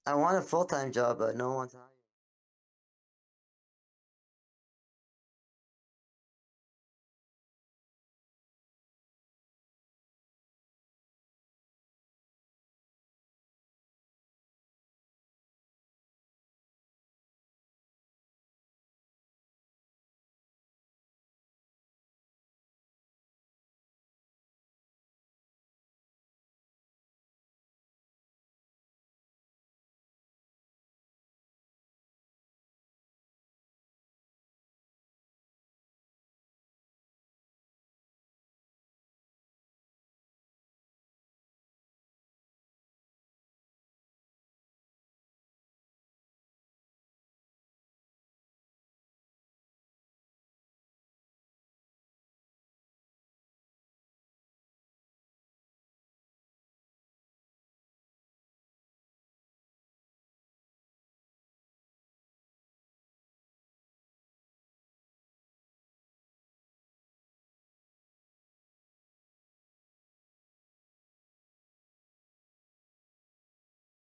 I want a full-time job, but no one's hiring.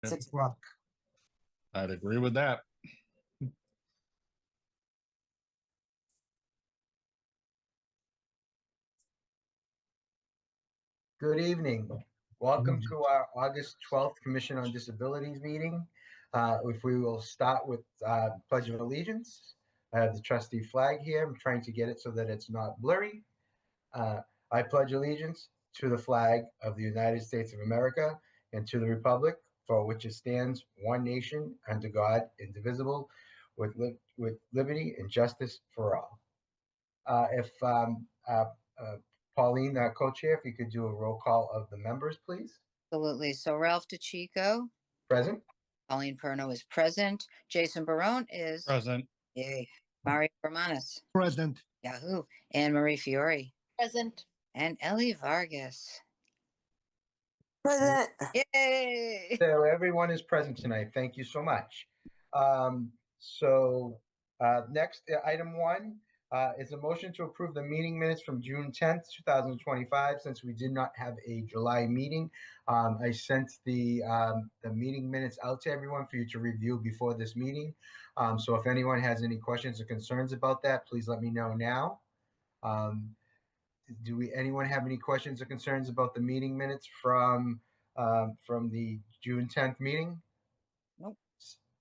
Yeah. 6 o'clock. I'd agree with that. Good evening. Welcome to our August 12th Commission on Disabilities meeting. If we will start with Pledge of Allegiance. I have the trustee flag here. I'm trying to get it so that it's not blurry. I pledge allegiance to the flag of the United States of America and to the republic for which it stands, one nation, under God, indivisible, with liberty and justice for all. If Pauline, co-chair, if you could do a roll call of the members, please. Absolutely. So Ralph DeChico, Present. Pauline Perno is present. Jason Barone is Present. yay. Mario Romanis, Present. Yahoo, and Marie Fiore, Present. and Ellie Vargas. President. Yay! So everyone is present tonight. Thank you so much. Next, item one is a motion to approve the meeting minutes from June 10th, 2025. Since we did not have a July meeting, I sent the meeting minutes out to everyone for you to review before this meeting. So if anyone has any questions or concerns about that, please let me know now. Anyone have any questions or concerns about the meeting minutes from the June 10th meeting? Nope.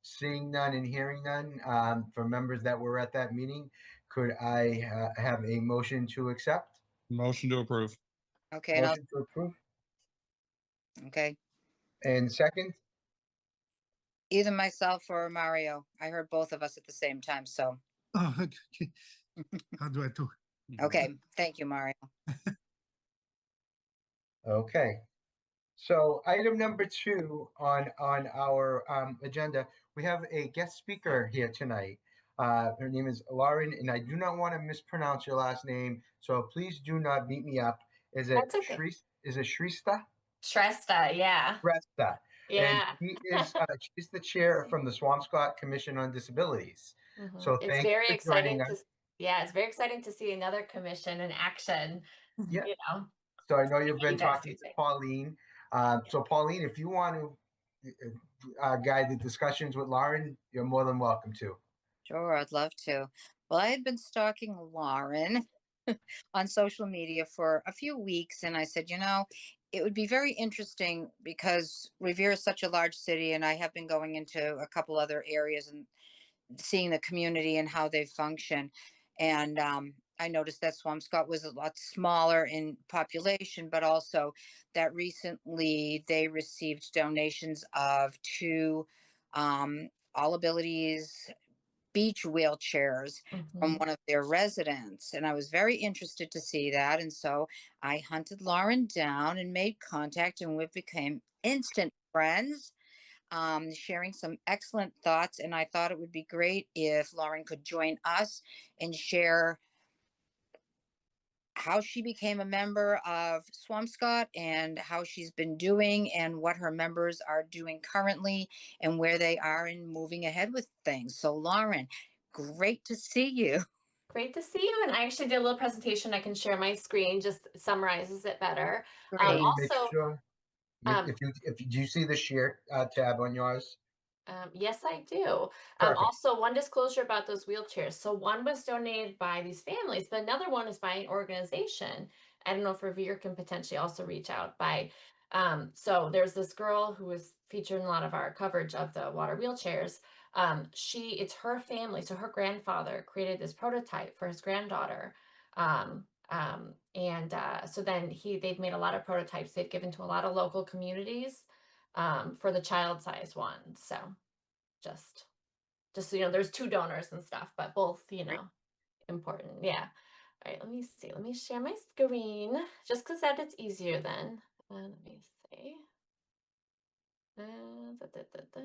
Seeing none and hearing none from members that were at that meeting, could I have a motion to accept? Motion to approve. Okay, Motion to approve. okay. And second? Either myself or Mario. I heard both of us at the same time. So Oh, okay. How do I do? okay. Thank you, Mario. Okay. So item number 2 on our agenda, we have a guest speaker here tonight. Her name is Lauren, and I do not want to mispronounce your last name, so please do not beat me up. Is it That's okay. Shrista? Shrestha, yeah. Shrestha. And Yeah. she's the chair from the Swampscott Commission on Disabilities. Mhm. So It's thank very you for joining exciting us. it's very exciting to see another commission in action. Yeah. You know, So I know you've been you guys talking do to things. Pauline. So Pauline, if you want to guide the discussions with Lauren, you're more than welcome to. Sure, I'd love to. Well, I had been stalking Lauren on social media for a few weeks, and I said, it would be very interesting because Revere is such a large city, and I have been going into a couple other areas and seeing the community and how they function. And I noticed that Swampscott was a lot smaller in population, but also that recently they received donations of two all abilities beach wheelchairs from Mhm. one of their residents. And I was very interested to see that. And so I hunted Lauren down and made contact, and we became instant friends, sharing some excellent thoughts. And I thought it would be great if Lauren could join us and share how she became a member of Swampscott and how she's been doing and what her members are doing currently and where they are in moving ahead with things. So, Lauren, great to see you. Great to see you. And I actually did a little presentation. I can share my screen, just summarizes it better. Great. Make Also, sure do you see the share tab on yours? Yes, I do. Perfect. Also, one disclosure about those wheelchairs. So one was donated by these families, but another one is by an organization. I don't know if Revere can potentially also reach out by. So there's this girl who was featured in a lot of our coverage of the water wheelchairs. It's her family. So her grandfather created this prototype for his granddaughter. So then they've made a lot of prototypes they've given to a lot of local communities for the child size one. So just so you know, there's 2 donors and stuff, but both, important. Yeah. All right, let me see. Let me share my screen just because that it's easier then. Let me see. Da, da, da, da.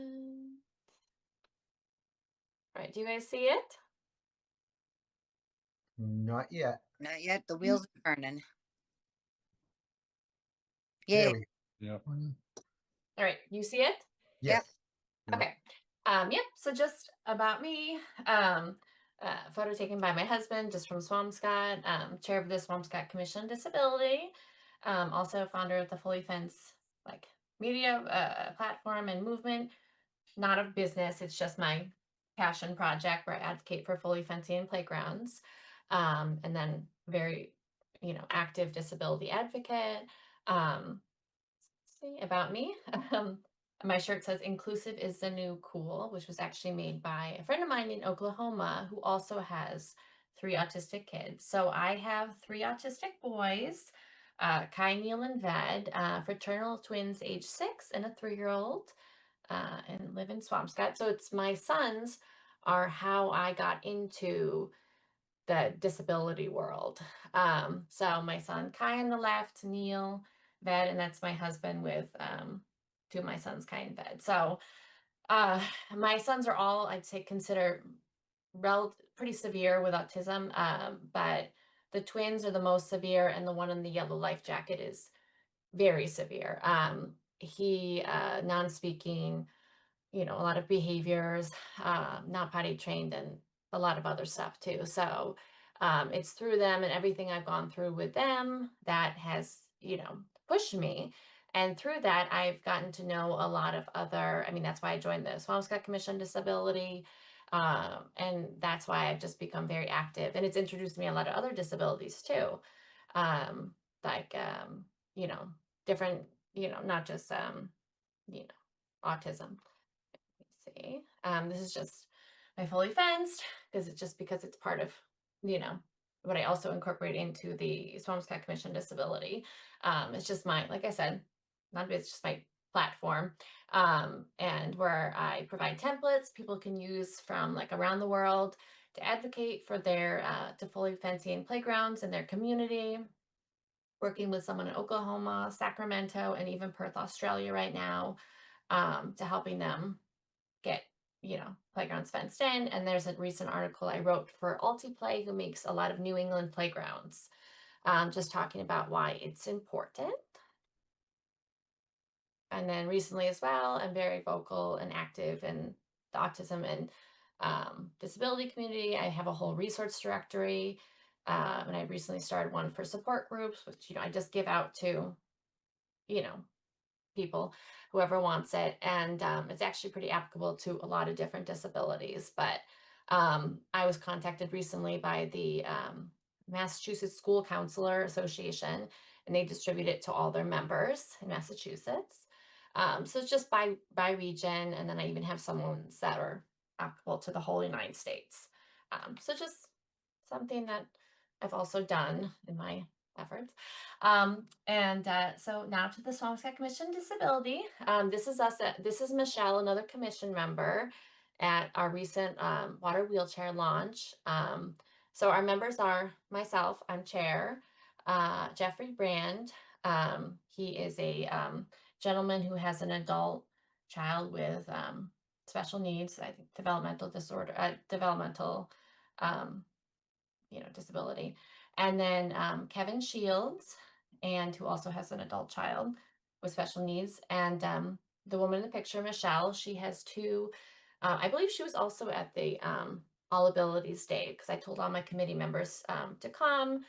All right, do you guys see it? Not yet. Not yet. The wheels are turning. There Yeah. we go. Yep. All right, you see it? Yes. Okay. Yep. So just about me. Photo taken by my husband, just from Swampscott, chair of the Swampscott Commission on Disability. Also founder of the Fully Fence media platform and movement. Not a business. It's just my passion project where I advocate for fully fencing and playgrounds. And then very, active disability advocate. See about me. My shirt says inclusive is the new cool, which was actually made by a friend of mine in Oklahoma who also has 3 autistic kids. So I have 3 autistic boys, Kai, Neil, and Ved, fraternal twins age 6 and a 3-year-old, and live in Swampscott. So it's my sons are how I got into the disability world. So my son Kai on the left, Neil, Ved, and that's my husband with 2 of my sons, Kai and Ved. So my sons are all, I'd say, considered pretty severe with autism, but the twins are the most severe, and the one in the yellow life jacket is very severe. He non-speaking, a lot of behaviors, not potty trained, and a lot of other stuff too. So it's through them and everything I've gone through with them that has, pushed me. And through that, I've gotten to know a lot of other, that's why I joined the Swampscott Commission on Disability. And that's why I've just become very active. And it's introduced me a lot of other disabilities too. Um, like, different, not just, autism. See, this is just my fully fenced because it's part of, what I also incorporate into the Swampscott Commission on Disability. It's just like I said, it's just my platform, and where I provide templates people can use from around the world to advocate for their to fully fencing playgrounds in their community. Working with someone in Oklahoma, Sacramento, and even Perth, Australia right now, to helping them get, playgrounds fenced in. And there's a recent article I wrote for Altiplay, who makes a lot of New England playgrounds, just talking about why it's important. And then recently as well, I'm very vocal and active in the autism and disability community. I have a whole resource directory, and I recently started one for support groups, which, I just give out to, you know, people, whoever wants it. And it's actually pretty applicable to a lot of different disabilities. But I was contacted recently by the Massachusetts School Counselor Association, and they distribute it to all their members in Massachusetts. So it's just by region, and then I even have some ones that are applicable to the whole United States. So just something that I've also done in my efforts. So now to the Swampscott Commission on Disability. This is us. This is Michelle, another commission member at our recent water wheelchair launch. So our members are myself, I'm chair, Jeffrey Brand. He is a gentleman who has an adult child with special needs, I think developmental disorder, developmental disability. And then Kevin Shields, and who also has an adult child with special needs. And the woman in the picture, Michelle, she has 2, I believe she was also at the All Abilities Day, because I told all my committee members to come,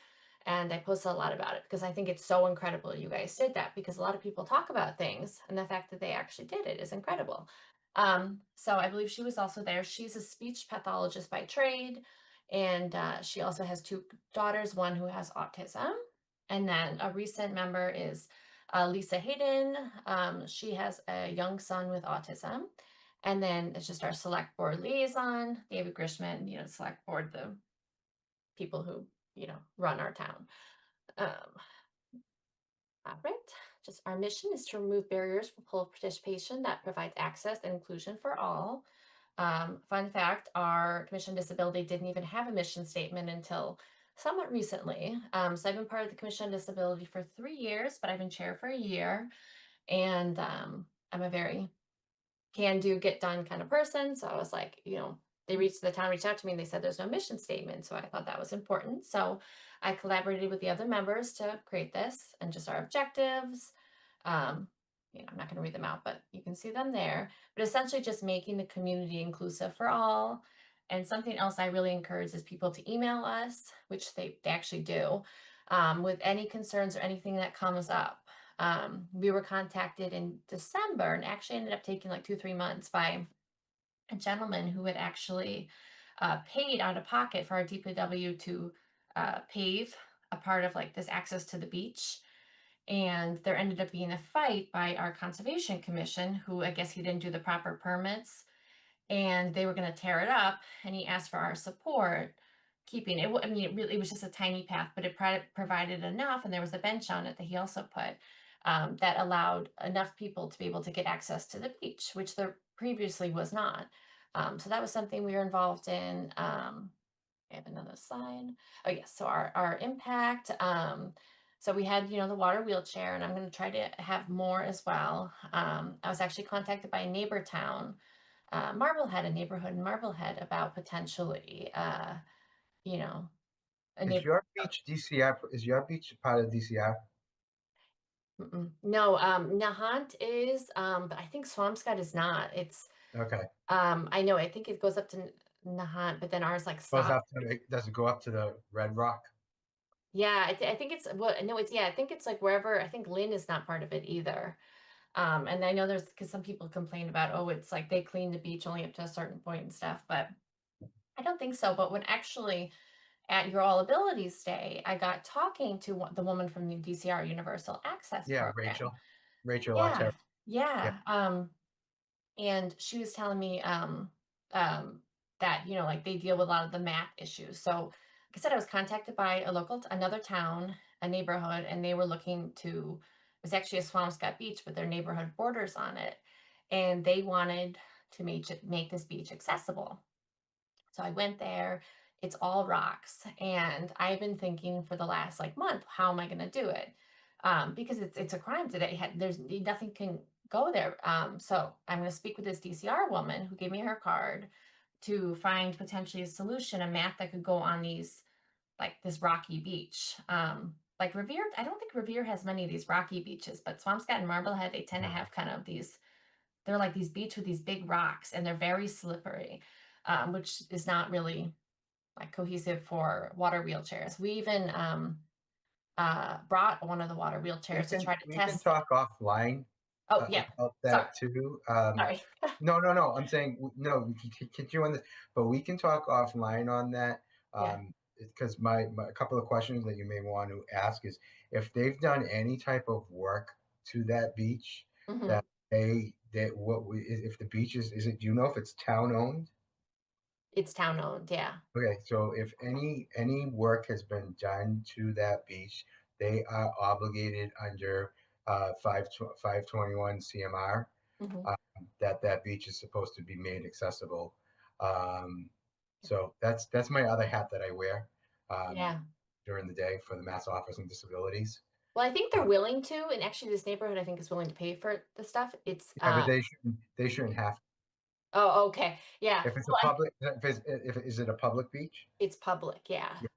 and I posted a lot about it because I think it's so incredible you guys did that, because a lot of people talk about things, and the fact that they actually did it is incredible. So I believe she was also there. She's a speech pathologist by trade, and she also has two daughters, one who has autism. And then a recent member is Lisa Hayden. She has a young son with autism. And then it's just our select board liaison, David Grishman, select board, the people who, run our town. All right. Just our mission is to remove barriers for full participation that provides access and inclusion for all. Fun fact, our Commission on Disability didn't even have a mission statement until somewhat recently. So I've been part of the Commission on Disability for 3 years, but I've been chair for a year. And I'm a very can do, get done kind of person. So I was like, the town reached out to me and they said there's no mission statement. So I thought that was important. So I collaborated with the other members to create this and just our objectives. Um, I'm not going to read them out, but you can see them there. But essentially just making the community inclusive for all. And something else I really encourage is people to email us, which they actually do, with any concerns or anything that comes up. We were contacted in December and actually ended up taking like 2-3 months by a gentleman who had actually paid out of pocket for our DPW to pave a part of like this access to the beach. And there ended up being a fight by our conservation commission, who I guess he didn't do the proper permits, and they were going to tear it up. And he asked for our support keeping it. I mean, it was just a tiny path, but it provided enough, and there was a bench on it that he also put, that allowed enough people to be able to get access to the beach, which there previously was not. So that was something we were involved in. I have another slide. Oh yes, so our impact. So we had, the water wheelchair, and I'm going to try to have more as well. I was actually contacted by a neighbor town, Marblehead, a neighborhood in Marblehead, about potentially, you know, a Is neighbor. your beach DCR? Is your beach part of DCR? No, Nahant is, but I think Swampscott is not. It's, Okay. I know, I think it goes up to Nahant, but then ours like Goes stops. up to, does it go up to the Red Rock? Yeah, I think it's, well, no, it's, yeah, I think it's like wherever, I think Lynn is not part of it either. And I know there's, because some people complain about, oh, it's like they clean the beach only up to a certain point and stuff, but I don't think so. But when actually at your All Abilities Day, I got talking to the woman from the DCR Universal Access Yeah, Program. Rachel Yeah, Otero. Yeah. yeah. And she was telling me that, like they deal with a lot of the math issues. So like I said, I was contacted by another town, a neighborhood, and they were looking to, it was actually a Swampscott beach, but their neighborhood borders on it. And they wanted to make this beach accessible. So I went there. It's all rocks, and I've been thinking for the last like month, how am I going to do it? Because it's a crime today. There's nothing can go there. So I'm going to speak with this DCR woman who gave me her card to find potentially a solution, a map that could go on these like this rocky beach. Like Revere, I don't think Revere has many of these rocky beaches, but Swampscott and Marblehead, they tend to have kind of these. They're like these beach with these big rocks, and they're very slippery, which is not really like cohesive for water wheelchairs. We even brought one of the water wheelchairs to try to We can test it. talk offline Oh yeah, about sorry, that too. sorry. No. I'm saying no. We can get you on this, but we can talk offline on that. Yeah. Because my a couple of questions that you may want to ask is if they've done any type of work to that beach Hmm. that if the beach is it, do you know if it's town owned? It's town owned. Yeah. Okay, so if any work has been done to that beach, they are obligated under 521 CMR, Hmm. that that beach is supposed to be made accessible. Um, so that's my other hat that I wear Yeah. during the day for the Mass Office on Disabilities. Well, I think they're willing to, and actually, this neighborhood I think is willing to pay for the stuff. It's Yeah, but they shouldn't have. oh, okay, yeah. If it's a Well, public, if is it a public beach? it's public. Yeah. Yes.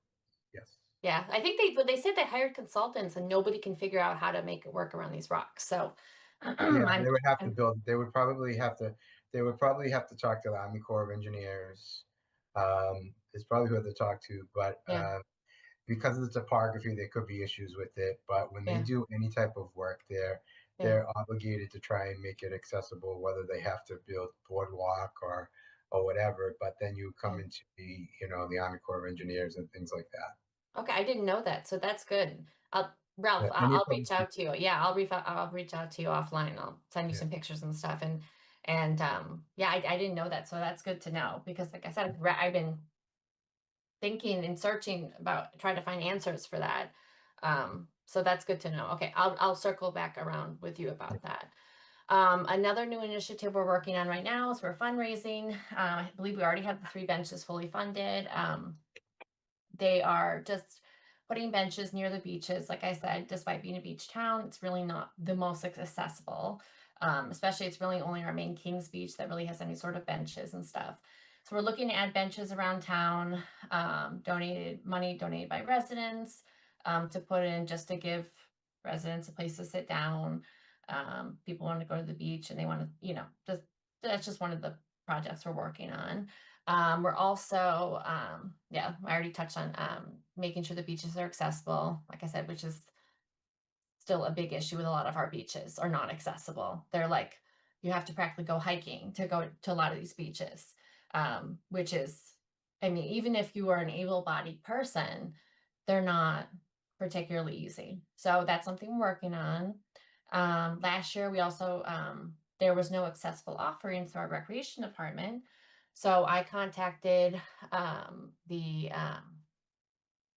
Yes. Yeah, I think but they said they hired consultants and nobody can figure out how to make it work around these rocks. So Yeah, I'm, they would have to I'm build. They would probably have to talk to the Army Corps of Engineers. It's probably who they talk to, but yeah, because of the topography, there could be issues with it. But when they yeah. do any type of work there, they're obligated to try and make it accessible, whether they have to build boardwalk or whatever. But then you come Yeah. into the Army Corps of Engineers and things like that. Okay, I didn't know that, so that's good. Ralph, Yeah, I'll, many I'll reach public- out to you. Yeah, I'll reach out to you offline. I'll send you Yeah. some pictures and stuff. And yeah, I didn't know that, so that's good to know because, like I said, I've been thinking and searching about trying to find answers for that. So that's good to know. Okay, I'll circle back around with you about that. Another new initiative we're working on right now is we're fundraising. I believe we already have the 3 benches fully funded. They are just putting benches near the beaches. Like I said, despite being a beach town, it's really not the most accessible. Especially it's really only our main Kings Beach that really has any sort of benches and stuff. So we're looking to add benches around town, donated by residents, to put in just to give residents a place to sit down. People want to go to the beach and they want to, that's just one of the projects we're working on. We're also, yeah, I already touched on making sure the beaches are accessible, like I said, which is still a big issue with a lot of our beaches are not accessible. They're like, you have to practically go hiking to go to a lot of these beaches, which is, I mean, even if you are an able-bodied person, they're not particularly easy. So that's something we're working on. Last year, we also, there was no accessible offerings through our recreation department. So I contacted the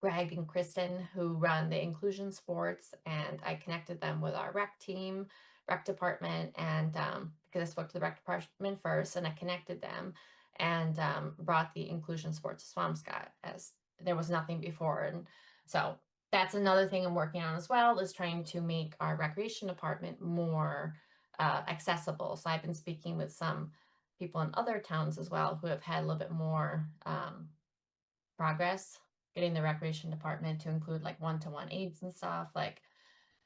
Greg and Kristen who run the inclusion sports, and I connected them with our rec team, rec department, and because I spoke to the rec department first, and I connected them and brought the inclusion sports to Swampscott as there was nothing before, and so that's another thing I'm working on as well is trying to make our recreation department more accessible. So I've been speaking with some people in other towns as well who have had a little bit more progress getting the recreation department to include like one-to-one aids and stuff like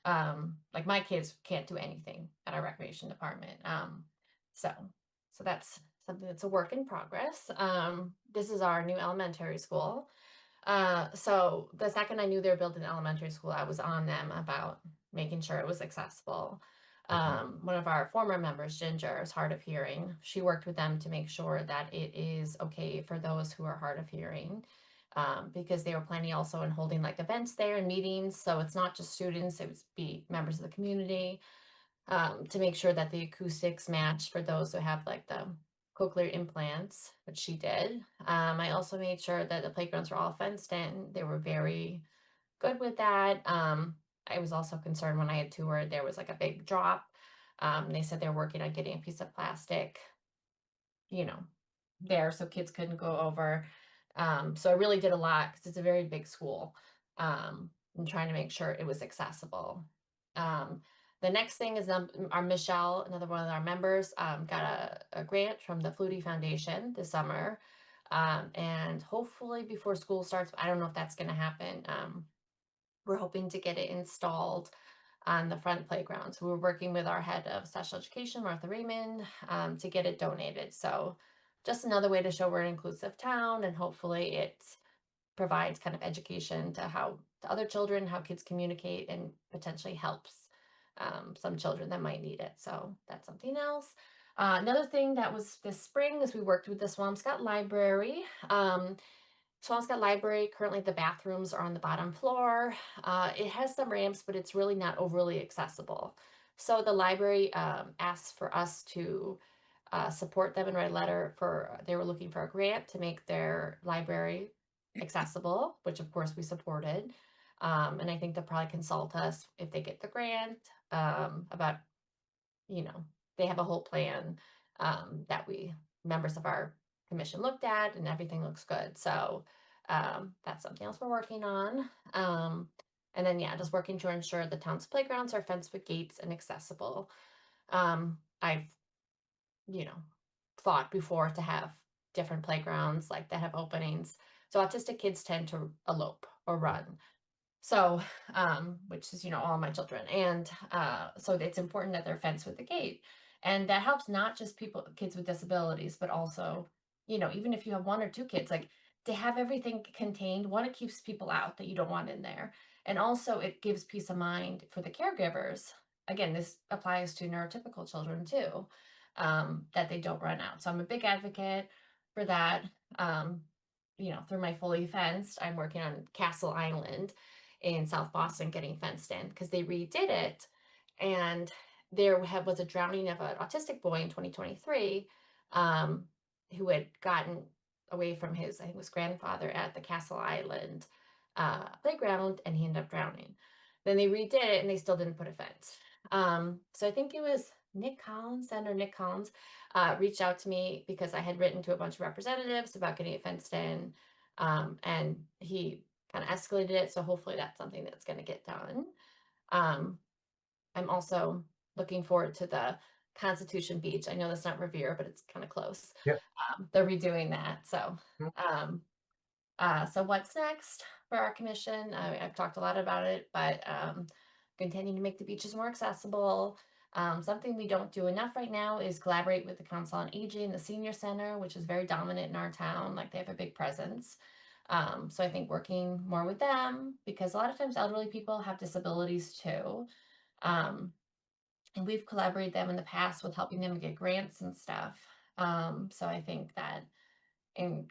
my kids can't do anything at our recreation department so that's something that's a work in progress. This is our new elementary school. So the second I knew they were building an elementary school, I was on them about making sure it was accessible. One of our former members, Ginger, is hard of hearing. She worked with them to make sure that it is okay for those who are hard of hearing. Because they were planning also on holding like events there and meetings. So it's not just students, it would be members of the community, to make sure that the acoustics match for those who have like the cochlear implants, which she did. I also made sure that the playgrounds were all fenced in. They were very good with that. I was also concerned when I had toured, there was like a big drop. They said they're working on getting a piece of plastic, you know, there so kids couldn't go over. So I really did a lot because it's a very big school, and trying to make sure it was accessible. The next thing is our Michelle, another one of our members, got a grant from the Flutie Foundation this summer. And hopefully before school starts, I don't know if that's going to happen. We're hoping to get it installed on the front playground. So we're working with our head of special education, Martha Raymond, to get it donated. So just another way to show we're an inclusive town, and hopefully it provides kind of education to other children, how kids communicate, and potentially helps some children that might need it. So that's something else. Another thing that was this spring is we worked with the Swampscott Library. Swampscott Library, currently the bathrooms are on the bottom floor. It has some ramps, but it's really not overly accessible. So the library asked for us to support them and write a letter they were looking for a grant to make their library accessible, which of course we supported. And I think they'll probably consult us if they get the grant about, they have a whole plan that members of our commission looked at, and everything looks good. So that's something else we're working on. And then, yeah, just working to ensure the town's playgrounds are fenced with gates and accessible. I've, thought before to have different playgrounds like that have openings. So autistic kids tend to elope or run. So, which is, all my children. And so it's important that they're fenced with a gate. And that helps not just kids with disabilities, but also, even if you have 1 or 2 kids, like to have everything contained, one, it keeps people out that you don't want in there. And also it gives peace of mind for the caregivers again, this applies to neurotypical children too, that they don't run out. So I'm a big advocate for that. Through my fully fenced, I'm working on Castle Island in South Boston getting fenced in because they redid it. And was a drowning of an autistic boy in 2023 who had gotten away from his, I think it was grandfather at the Castle Island playground, and he ended up drowning. Then they redid it and they still didn't put a fence. So I think it was Senator Nick Collins, reached out to me because I had written to a bunch of representatives about getting it fenced in. And he kind of escalated it. So hopefully that's something that's going to get done. I'm also looking forward to the Constitution Beach. I know that's not Revere, but it's kind of close. Yep. They're redoing that. So, Mhm. so what's next for our commission? I've talked a lot about it, but continuing to make the beaches more accessible. Something we don't do enough right now is collaborate with the Council on Aging, the Senior Center, which is very dominant in our town. Like, they have a big presence. So I think working more with them, because a lot of times elderly people have disabilities too. And we've collaborated them in the past with helping them get grants and stuff. So I think that in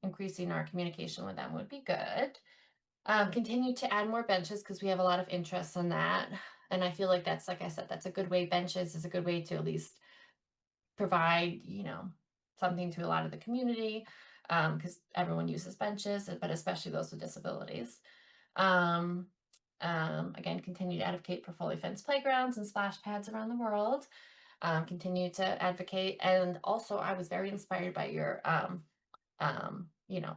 increasing our communication with them would be good. Continue to add more benches because we have a lot of interest in that. And I feel like that's, like I said, that's a good way. Benches is a good way to at least provide, something to a lot of the community, because everyone uses benches, but especially those with disabilities. Um, again, continue to advocate for fully fenced playgrounds and splash pads around the world. Continue to advocate. And also, I was very inspired by your,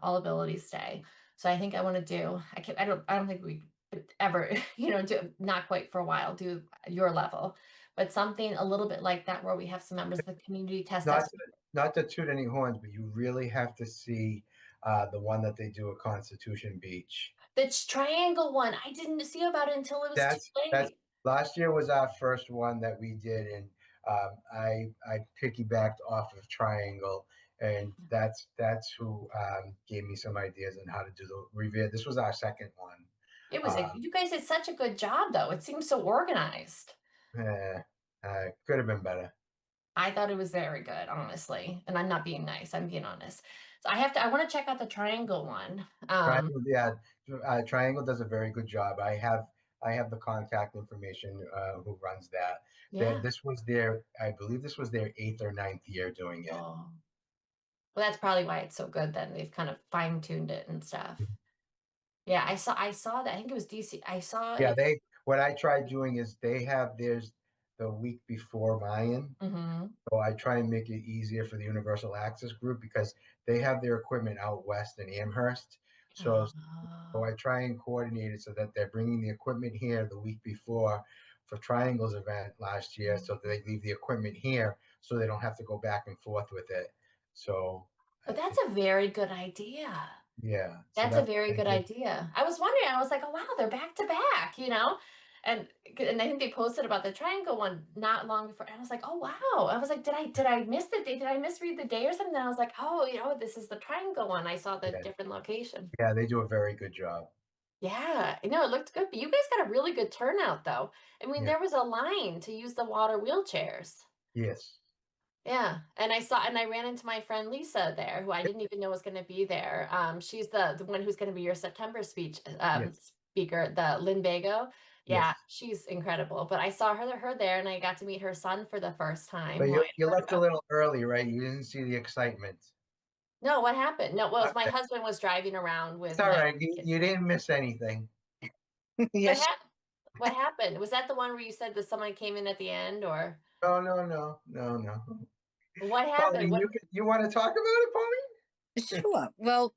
All Abilities Day. So I think I want to do, I don't think we could ever, do, not quite for a while, do your level, but something a little bit like that where we have some members of the community test Not us. to, not to toot any horns, but you really have to see the one that they do at Constitution Beach. The triangle one, I didn't see about it until it was too That's late. last year was our first one that we did, and I piggybacked off of Triangle, and that's who gave me some ideas on how to do the Revere. This was our second one. It was you guys did such a good job though. It seems so organized. Eh, could have been better. I thought it was very good, honestly. And I'm not being nice, I'm being honest. So I want to check out the triangle one. Triangle, yeah, Triangle does a very good job. I have the contact information who runs that. Yeah. This was their, I believe this was their 8th or 9th year doing it. Oh. Well, that's probably why it's so good then. They've kind of fine-tuned it and stuff. Yeah, I saw that. I think it was DC. I saw Yeah, it. what I tried doing is they have theirs the week before mine. Mm-hmm. So I try and make it easier for the Universal Access Group because they have their equipment out west in Amherst. So I try and coordinate it so that they're bringing the equipment here the week before for Triangle's event last year, so that they leave the equipment here so they don't have to go back and forth with it. So, But that's a very good idea. yeah. So That's a that's very what I good did. idea. I was wondering, I was like, oh wow, they're back to back. And I think they posted about the triangle one not long before. And I was like, oh wow. I was like, did I miss the day? Did I misread the day or something? And I was like, oh, this is the triangle one. I saw the Yeah, different location. yeah, they do a very good job. Yeah, I know it looked good, but you guys got a really good turnout though. I mean, Yeah. there was a line to use the water wheelchairs. Yes. Yeah, and I ran into my friend Lisa there, who I didn't even know was going to be there. She's the one who's going to be your September Yes. speaker, the Lynn Bago. Yes. Yeah, she's incredible. But I saw her there, and I got to meet her son for the first time. But Who you I you heard left a about. little early, right? You didn't see the excitement. No, what happened? No, well, it was my Okay. husband was driving around It's with all my right. You, kids. you didn't miss anything. What Yes. happened? What happened? Was that the one where you said that someone came in at the end, or No, no, no, no, no. what happened? Pauline, What? you want to talk about it, Pauline? Sure. Well,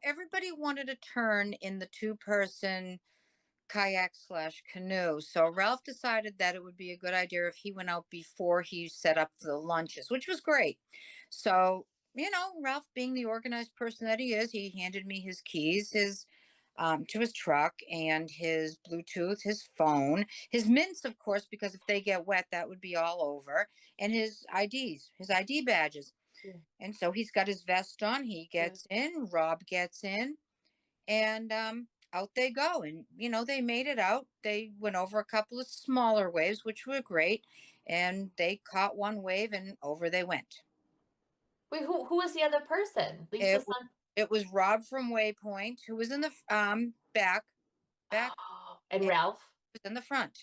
everybody wanted a turn in the two-person kayak slash canoe. So Ralph decided that it would be a good idea if he went out before he set up the lunches, which was great. So, Ralph, being the organized person that he is, he handed me his keys, his to his truck, and his Bluetooth, his phone, his mints, of course, because if they get wet, that would be all over, and his IDs, his ID badges. Yeah, And so he's got his vest on. He good. gets in. Rob gets in, and out they go. And, they made it out. They went over a couple of smaller waves, which were great. And they caught one wave and over they went. Wait, who was the other person? It, Lisa's wa- son? it was Rob from Waypoint who was in the back, Oh, and and Ralph? was in the front.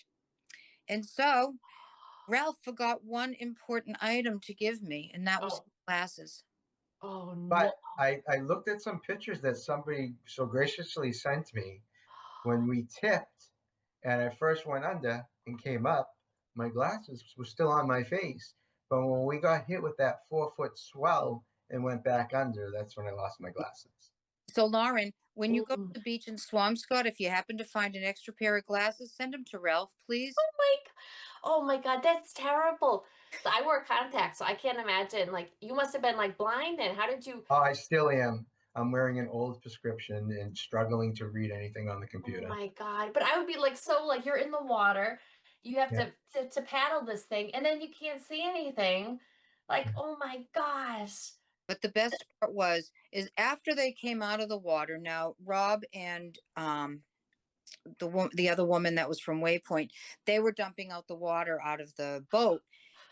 And so Ralph forgot one important item to give me, and that was Oh, glasses. oh no. But I looked at some pictures that somebody so graciously sent me when we tipped, and I first went under and came up. My glasses were still on my face, but when we got hit with that 4-foot swell and went back under, that's when I lost my glasses. So, Lauren, when you go to Mm. the beach in Swampscott, if you happen to find an extra pair of glasses, send them to Ralph, please. Oh my God, that's terrible. So I wear contacts, so I can't imagine. Like, you must have been like blind, and how did you? Oh, I still am. I'm wearing an old prescription and struggling to read anything on the Oh computer. my God. But I would be like, so like you're in the water, you have Yeah. to paddle this thing, and then you can't see anything. Like, oh my gosh. But the best part is after they came out of the water. Now, Rob and the other woman that was from Waypoint, they were dumping out the water out of the boat,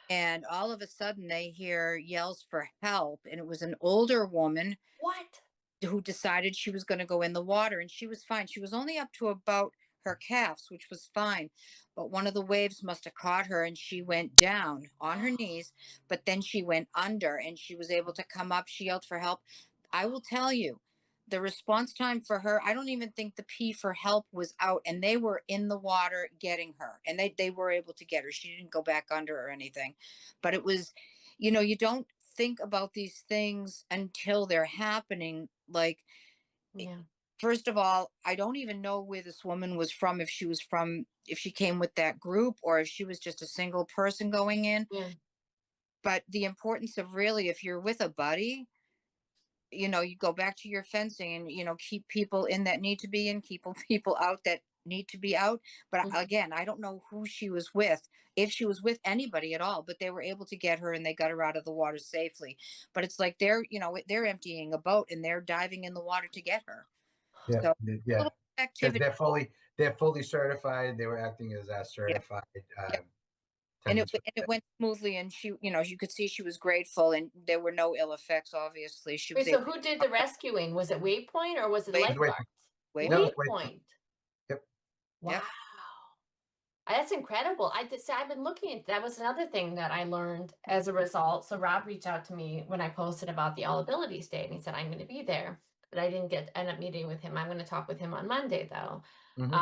and all of a sudden they hear yells for help, and it was an older woman What? who decided she was going to go in the water, and she was fine. She was only up to about her calves, which was fine. But one of the waves must have caught her and she went down on her knees, but then she went under and she was able to come up. She yelled for help. I will tell you, the response time for her, I don't even think the P for help was out, and they were in the water getting her, and they were able to get her. She didn't go back under or anything. But it was, you don't think about these things until they're happening. Like, Yeah. first of all, I don't even know where this woman was from, if she came with that group or if she was just a single person going in. Yeah. But the importance of, really, if you're with a buddy, you go back to your fencing and, keep people in that need to be in, keep people out that need to be out. But Mhm. again, I don't know who she was with, if she was with anybody at all, but they were able to get her and they got her out of the water safely. But it's like they're emptying a boat and they're diving in the water to get her. Yeah, So a yeah. little They're, activity. they're fully certified. They were acting as Yeah. certified Yeah. And attendants. it went smoothly, and she, you could see she was grateful, and there were no ill effects. Obviously, she was Wait, so able who did to the rescuing? Was it Waypoint or was it wait, Wait, lifeguards? wait. no, wait. Waypoint. Yep. Wow. Yep. That's incredible. I just I've been looking at that was another thing that I learned as a result. So Rob reached out to me when I posted about the All Abilities Day and he said, I'm going to be there. But I didn't end up meeting with him. I'm going to talk with him on Monday though. Hmm.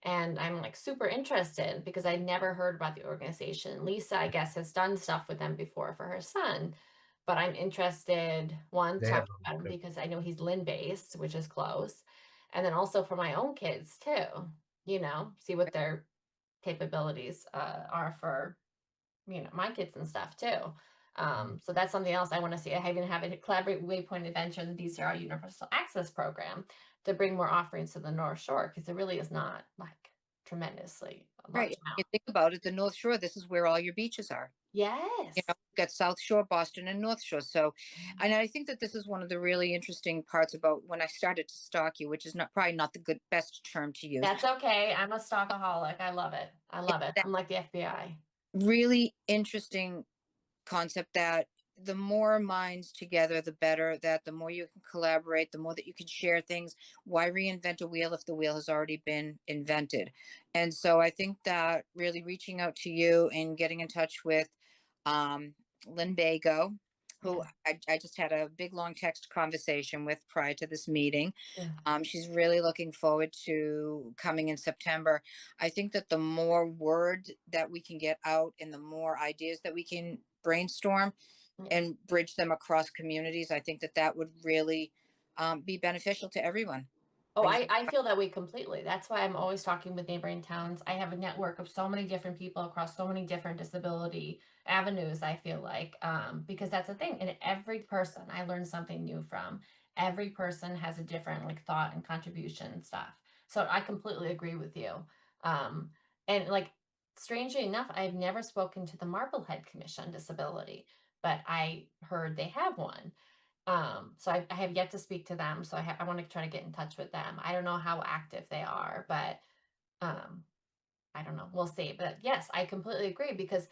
And I'm like super interested because I never heard about the organization. Lisa, I guess, has done stuff with them before for her son. But I'm interested, one, They have talking about him them. because I know he's Lynn based, which is close. And then also for my own kids too, see what their capabilities are for my kids and stuff too. So that's something else I want to see. I even have a collaborate Waypoint Adventure and the DCR Universal Access Program to bring more offerings to the North Shore because there really is not like tremendously a large Right. You amount. think about it, the North Shore, this is where all your beaches are. Yes. We've got South Shore, Boston, and North Shore. So, and I think that this is one of the really interesting parts about when I started to stalk you, which is probably not the best term to use. That's okay. I'm a stockaholic. I love it. I love it. That I'm like the FBI. really interesting concept that the more minds together, the better, that the more you can collaborate, the more that you can share things. Why reinvent a wheel if the wheel has already been invented? And so I think that really reaching out to you and getting in touch with um, Lynn Bago, who Yeah. I just had a big long text conversation with prior to this meeting. Yeah. She's really looking forward to coming in September. I think that the more word that we can get out and the more ideas that we can brainstorm Yeah. and bridge them across communities, I think that that would really be beneficial to everyone. Oh, Things I feel that way completely. That's why I'm always talking with neighboring towns. I have a network of so many different people across so many different disability avenues, I feel like, because that's the thing. And every person I learn something new from. Every person has a different like thought and contribution and stuff. So I completely agree with you. Um, and like strangely enough, I've never spoken to the Marblehead Commission on Disability, but I heard they have one. So I have yet to speak to them. So I want to try to get in touch with them. I don't know how active they are, but um, I don't know. We'll see. But yes, I completely agree because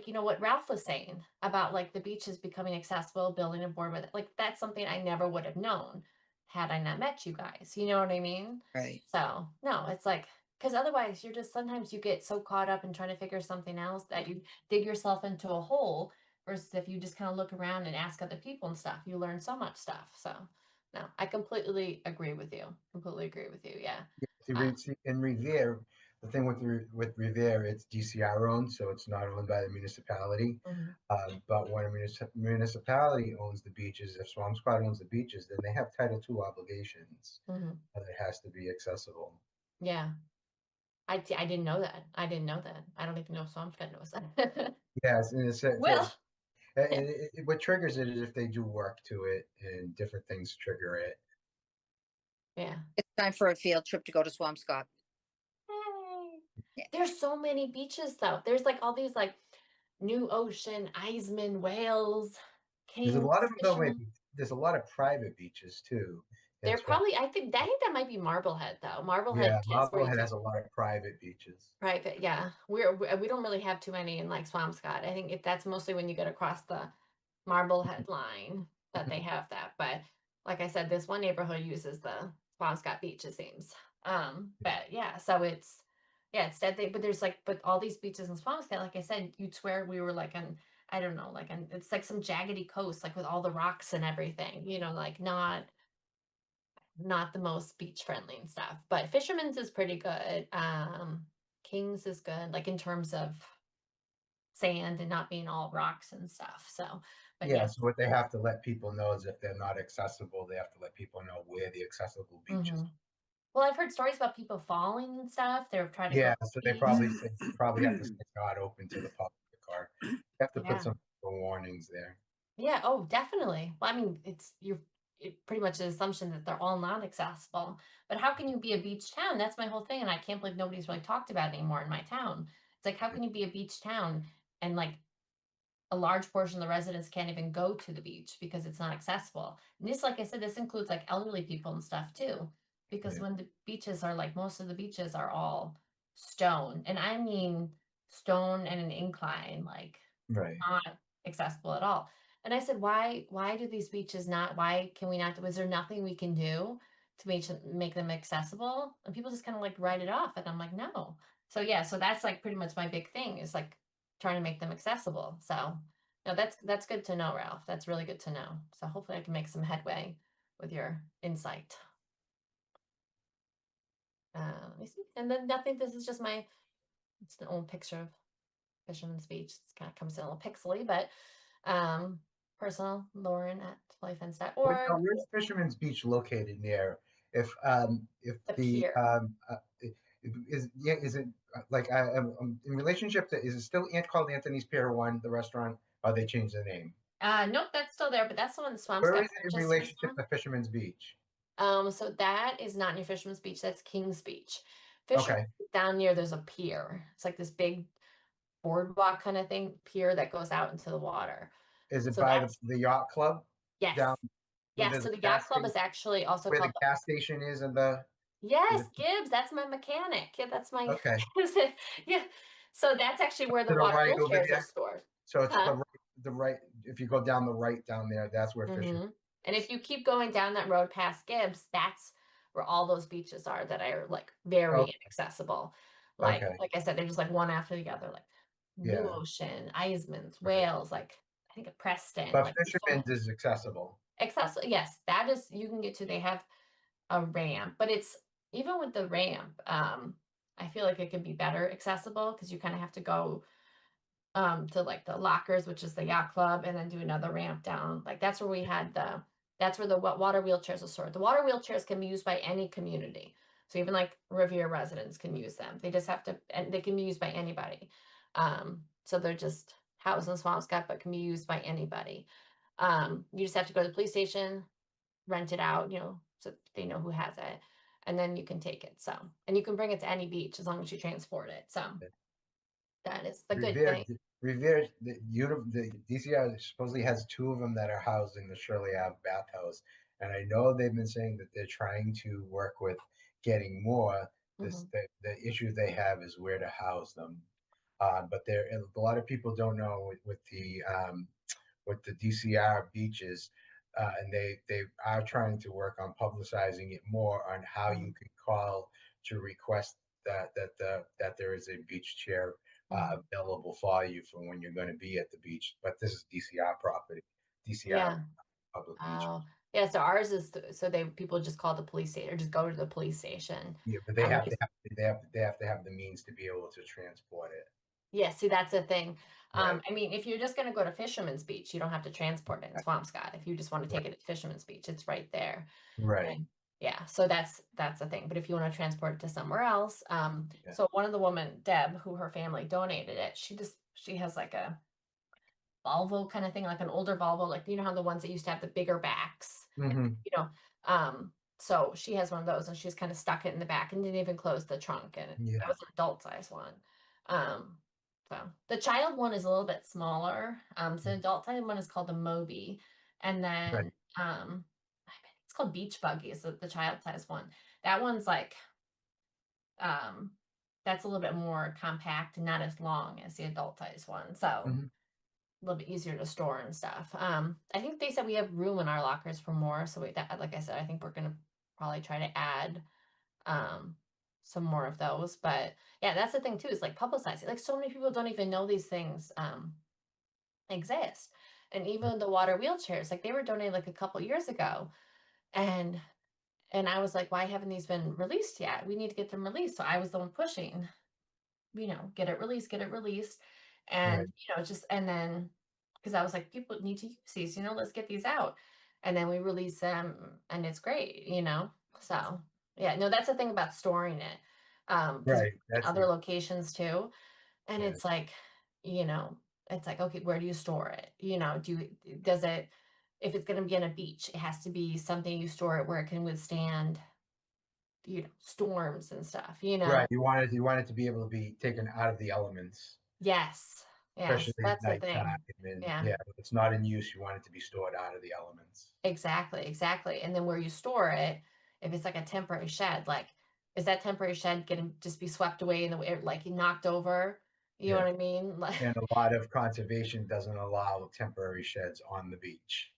you know what Ralph was saying about like the beaches becoming accessible, building a board with it. Like that's something I never would have known had I not met you guys. You know what I mean? Right. So no, it's like because otherwise you're just sometimes you get so caught up in trying to figure something else that you dig yourself into a hole versus if you just kind of look around and ask other people and stuff, you learn so much stuff. So no, I completely agree with you. Completely agree with you. Yeah. In Revere, the thing with Revere, it's DCR owned, so it's not owned by the municipality. Mhm, But when a municipality owns the beaches, if Swampscott owns the beaches, then they have Title II obligations mhm. that it has to be accessible. Yeah. I didn't know that. I didn't know that. I don't even know if Swampscott knows that. Yes, and it's Well, what triggers it is if they do work to it and different things trigger it. yeah. It's time for a field trip to go to Swampscott. Yay. Yeah. There's so many beaches though. There's like all these like New Ocean, Iseman, Wales, There's a Kings, lot of them though. Fishermen. There's a lot of private beaches too. They're And so, probably I think that might be Marblehead though. yeah, Marblehead is where you Marblehead take has a lot of private beaches. private, yeah. We don't really have too many in like Swampscott. I think that's mostly when you get across the Marblehead line that they have that. But like I said, this one neighborhood uses the Swampscott Beach, it seems. But yeah, so it's that they but there's like but all these beaches in Swampscott, like I said, you'd swear we were like on I don't know, like on it's like some jaggedy coast, like with all the rocks and everything, like not the most beach friendly and stuff. But Fisherman's is pretty good. King's is good, like in terms of sand and not being all rocks and stuff. So, but Yeah, yeah. so what they have to let people know is if they're not accessible, they have to let people know where the accessible beaches. hmm Well, I've heard stories about people falling and stuff. They're trying to go Yeah, to so the they beach. probably have to say not open to the public or you have to put Yeah. some warnings there. Yeah. Oh, definitely. Well, I mean, it pretty much an assumption that they're all not accessible. But how can you be a beach town? That's my whole thing. And I can't believe nobody's really talked about it anymore in my town. It's like, how can you be a beach town and like a large portion of the residents can't even go to the beach because it's not accessible. And this, like I said, this includes like elderly people and stuff too. Because Yeah. when the beaches are like most of the beaches are all stone, and I mean stone and an incline, like Right. not accessible at all. And I said, why do these beaches not, why can we not, was there nothing we can do to make them accessible? And people just kind of like write it off. And I'm like, no. So yeah, so that's like pretty much my big thing is like trying to make them accessible. So no, that's good to know, Ralph. That's really good to know. So hopefully I can make some headway with your insight. Let me see. And then nothing, this is just it's an old picture of Fisherman's Beach. It kind of comes in a little pixely, but um, personal, Lauren at Now, playfence.org. where's Fisherman's Beach located near? If The the pier. is it like in relationship to is it still called Anthony's Pier One, the restaurant, or they changed the name? Nope, that's still there, but that's the one that Swamps Where got is it in purchased relationship recently. to Fisherman's Beach? So that is not near Fisherman's Beach. That's King's Beach. Fisherman's Okay. down near there's a pier. It's like this big boardwalk kind of thing, pier that goes out into the water. Is it So by that's the yacht club yes. down where Yes. there's So a the yacht gas club station? is actually also Where the called gas station is is yes, it Gibbs. That's my mechanic. Yeah, that's my okay? yeah. So that's actually where To the the water right over wheelchairs are there. stored. So it's Huh? the right. If you go down the right down there, that's where Fisherman. And if you keep going down that road past Gibbs, that's where all those beaches are that are like Oh, very inaccessible. okay. Like I said, they're just like one after the other, like New Yeah. Ocean, Iseman's, Right. Wales, like I think of Preston, But like there's so Fisherman's is accessible. accessible. Yes, that is you can get to. They have a ramp, but it's even with the ramp, I feel like it could be better accessible because you kind of have to go to like the lockers, which is the yacht club, and then do another ramp down. Like that's where we had that's where the water wheelchairs are stored. The water wheelchairs can be used by any community. So even like Revere residents can use them. They just have to, and they can be used by anybody. So they're just housed in Swampscott, but can be used by anybody. You just have to go to the police station, rent it out, so they know who has it, and then you can take it. So, and you can bring it to any beach as long as you transport it. So that is the good Revere, thing. Revere, the DCR supposedly has two of them that are housed in the Shirley Ave bathhouse, and I know they've been saying that they're trying to work with getting more. This Mhm. the issue they have is where to house them, but there a lot of people don't know with the DCR beaches, and they are trying to work on publicizing it more on how you Mhm. can call to request that there is a beach chair Mhm. available for you for when you're going to be at the beach. But this is DCR property, DCR Yeah. public beach. Oh, yeah. So ours is so they people just call the police station or just go to the police station. Yeah, but It's they have to have the means to be able to transport it. Yeah, see, that's the thing. Right, I mean, if you're just gonna go to Fisherman's Beach, you don't have to transport it in Swampscott. If you just want to right, take it to Fisherman's Beach, it's right there. right. And yeah, so that's the thing. But if you want to transport it to somewhere else, Yeah. so one of the woman, Deb, who her family donated it, she has like a Volvo kind of thing, like an older Volvo, like you know how the ones that used to have the bigger backs, Mm-hmm. you know. So she has one of those and she's kind of stuck it in the back and didn't even close the trunk, and it Yeah. was an adult size one. Um, so the child one is a little bit smaller. So the adult size one is called the Moby, and Right. then I think it's called Beach Buggy is the child size one. That one's like um that's a little bit more compact and not as long as the adult size one. So Mm-hmm. a little bit easier to store and stuff. I think they said we have room in our lockers for more. So that, like I said, I think we're gonna probably try to add um some more of those. But yeah, that's the thing too, is like publicizing. Like so many people don't even know these things exist. And even the water wheelchairs, like they were donated like a couple years ago. And I was like, why haven't these been released yet? We need to get them released. So I was the one pushing, get it released. Right. And, just, and then, because I was like, people need to use these, let's get these out. And then we release them and it's great. So, yeah, no, that's the thing about storing it. Because Right. That's other the locations too. And yeah. you know, it's like, okay, where do you store it? Does it, if it's going to be on a beach, it has to be something you store it where it can withstand, storms and stuff. Right. You want it to be able to be taken out of the elements, Yes. Yes, especially at that's the nighttime. thing. And Yeah, yeah, if it's not in use, you want it to be stored out of the elements. exactly, exactly. And then where you store it, if it's like a temporary shed, like is that temporary shed gonna just be swept away in the air, like knocked over? You know Yeah. what I mean? Like, And a lot of conservation doesn't allow temporary sheds on the beach.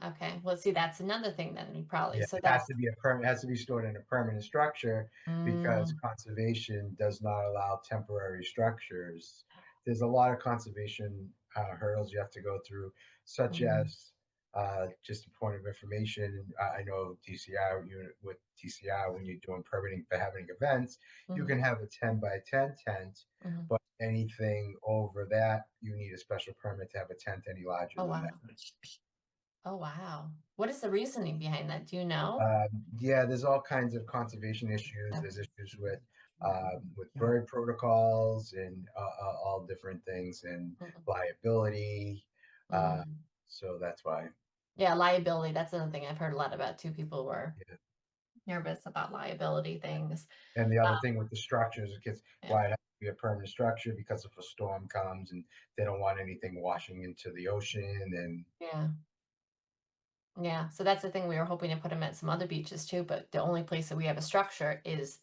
okay. Well, see, that's another thing then we probably, Yeah, so it has that's, to be it has to be stored in a permanent structure because mm, conservation does not allow temporary structures. There's a lot of conservation hurdles you have to go through, such mm, as just a point of information. I know DCR unit with DCR when you're doing permitting for having events, you mm, can have a 10 by 10 tent, mm. but anything over that, you need a special permit to have a tent any larger Oh, than wow. that. Oh, wow. What is the reasoning behind that? Do you know? Yeah, there's all kinds of conservation issues. Okay. There's issues with bird protocols and all different things and Mm, liability. Uh, mm. so that's why. Yeah, liability. That's another thing I've heard a lot about too. People were Yeah. nervous about liability things. And the Uh, other thing with the structures, it gets yeah, why it has to be a permanent structure because if a storm comes and they don't want anything washing into the ocean and yeah, yeah. So that's the thing. We were hoping to put them at some other beaches too, but the only place that we have a structure is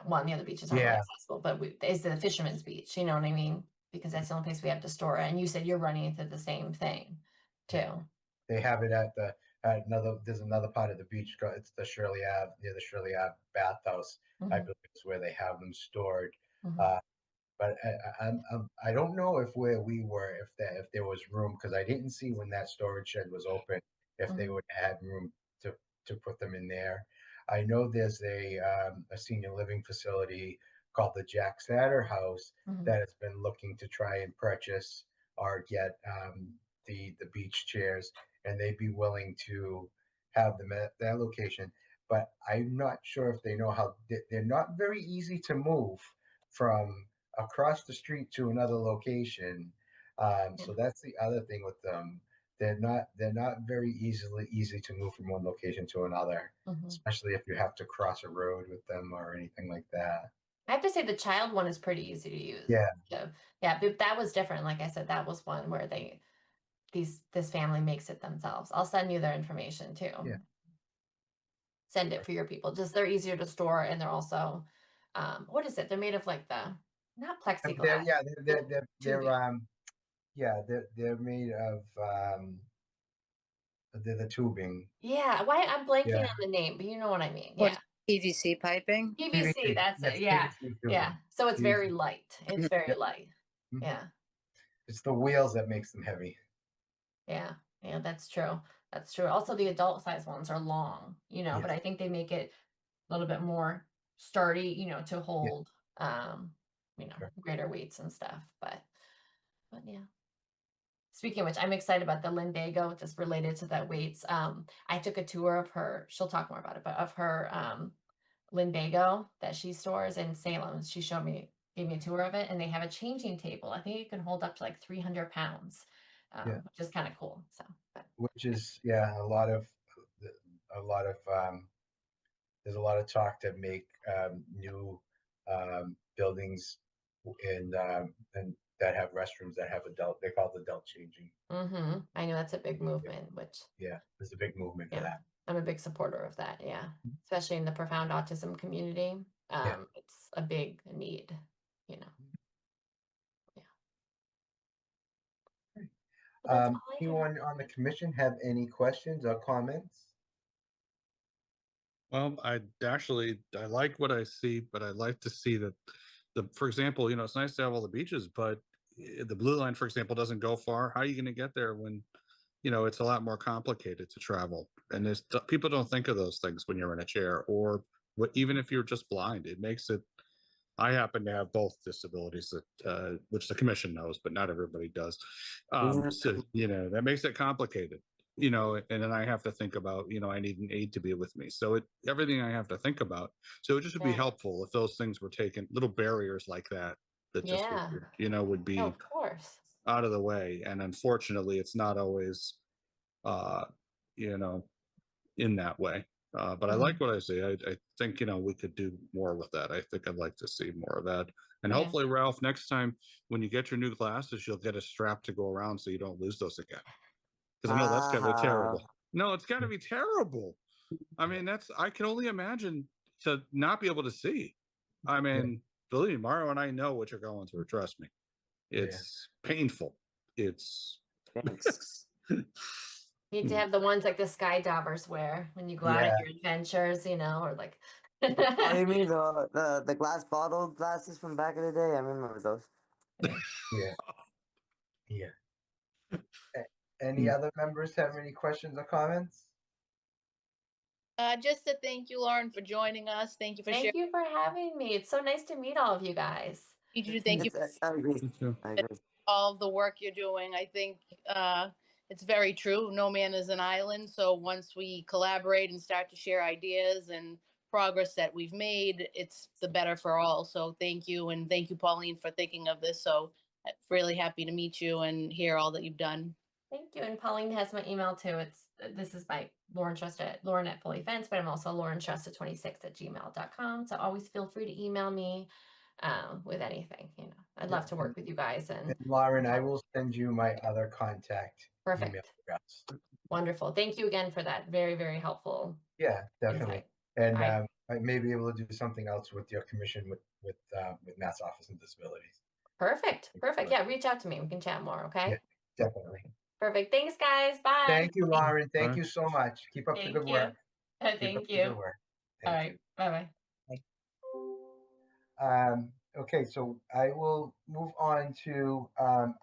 one, the other beaches aren't really yeah, accessible, but is the Fisherman's Beach. You know what I mean? Because that's the only place we have to store it. And you said you're running into the same thing yeah. too. They have it at another. There's another part of the beach. It's the Shirley Ave near the Shirley Ave bathhouse. I Hmm. believe is where they have them stored. Hmm. Uh, but I don't know if where we were if there was room because I didn't see when that storage shed was open if they Hmm. would add room to put them in there. I know there's a senior living facility called the Jack Satter House Hmm. that has been looking to try and purchase or get the beach chairs, and they'd be willing to have them at that location. But I'm not sure if they know how they're not very easy to move from across the street to another location. Yeah. So that's the other thing with them. They're not very easy to move from one location to another, Hmm. especially if you have to cross a road with them or anything like that. I have to say the child one is pretty easy to use. Yeah. So, yeah, but that was different. Like I said, that was one where this family makes it themselves. I'll send you their information too. Yeah. Send it for your people. Just they're easier to store, and they're also, what is it? They're made of like not plexiglass. They're tubing. they're made of the tubing. Yeah, why I'm blanking Yeah. on the name, but you know what I mean. What Yeah. PVC piping? PVC, that's Yes, it. Yeah. PVC tubing. Yeah. So it's very PVC. light. It's very Yep. light. Mhm. Yeah. It's the wheels that makes them heavy. Yeah. Yeah, that's true. That's true. Also, the adult size ones are long, but Yes. I think they make it a little bit more sturdy, to Yeah. hold Sure. greater weights and stuff. But yeah. Speaking of which, I'm excited about the Lindago, just related to that weights. I took a tour of her, she'll talk more about it, but of her Lindago that she stores in Salem. She gave me a tour of it, and they have a changing table. I think it can hold up to like 300 pounds, Yeah. which is kind of cool. So, Which is a lot of there's a lot of talk to make new buildings and that have restrooms that have they call it adult changing. I know that's a big movement, which There's a big movement for that. I'm a big supporter of that. Yeah, especially in the profound autism community. It's a big need. Yeah. But that's all I have. Anyone on the commission have any questions or comments? Well, I like what I see, but I like to see that for example, it's nice to have all the beaches, but the blue line, for example, doesn't go far. How are you going to get there when, it's a lot more complicated to travel? And people don't think of those things when you're in a chair, or even if you're just blind, it makes it. I happen to have both disabilities that, which the commission knows, but not everybody does. So, that makes it complicated, and then I have to think about, I need an aide to be with me. So everything I have to think about. So it just would be helpful if those things were taken, little barriers like that, just, would be of course out of the way. And unfortunately, it's not always, in that way. But I like what I see. I think, we could do more with that. I think I'd like to see more of that. And hopefully, Ralph, next time when you get your new glasses, you'll get a strap to go around so you don't lose those again. Because I know that's got to be terrible. No, it's got to be terrible. I mean, I can only imagine to not be able to see. I mean, believe me, Mario and I know what you're going through. Trust me. It's painful. It's Thanks. You need to have the ones like the skydivers wear when you go out on your adventures, or like. Oh, you mean the glass bottle glasses from back in the day? I remember those. Yeah. Any other members have any questions or comments? Just to thank you, Lauren, for joining us. Thank you for sharing. Thank you for having me. It's so nice to meet all of you guys. Thank you for I agree. I agree. all of the work you're doing. I think it's very true. No man is an island. So once we collaborate and start to share ideas and progress that we've made, it's the better for all. So thank you. And thank you, Pauline, for thinking of this. So really happy to meet you and hear all that you've done. Thank you. And Pauline has my email too. This is my Lauren at Fully Fenced, but I'm also laurentrusted26@gmail.com. So always feel free to email me with anything. I'd love to work with you guys. And Lauren, I will send you my other contact perfect. email address. Wonderful. Thank you again for that. Very, very helpful. Yeah, definitely. Insight. And I may be able to do something else with your commission with Mass Office of Disabilities. Perfect. Yeah, reach out to me. We can chat more. Okay. Yeah, definitely. Perfect. Thanks, guys. Bye. Thank you, Lauren. Thank you so much. Keep up the good work. Thank you. All right. Bye-bye. Okay, so I will move on to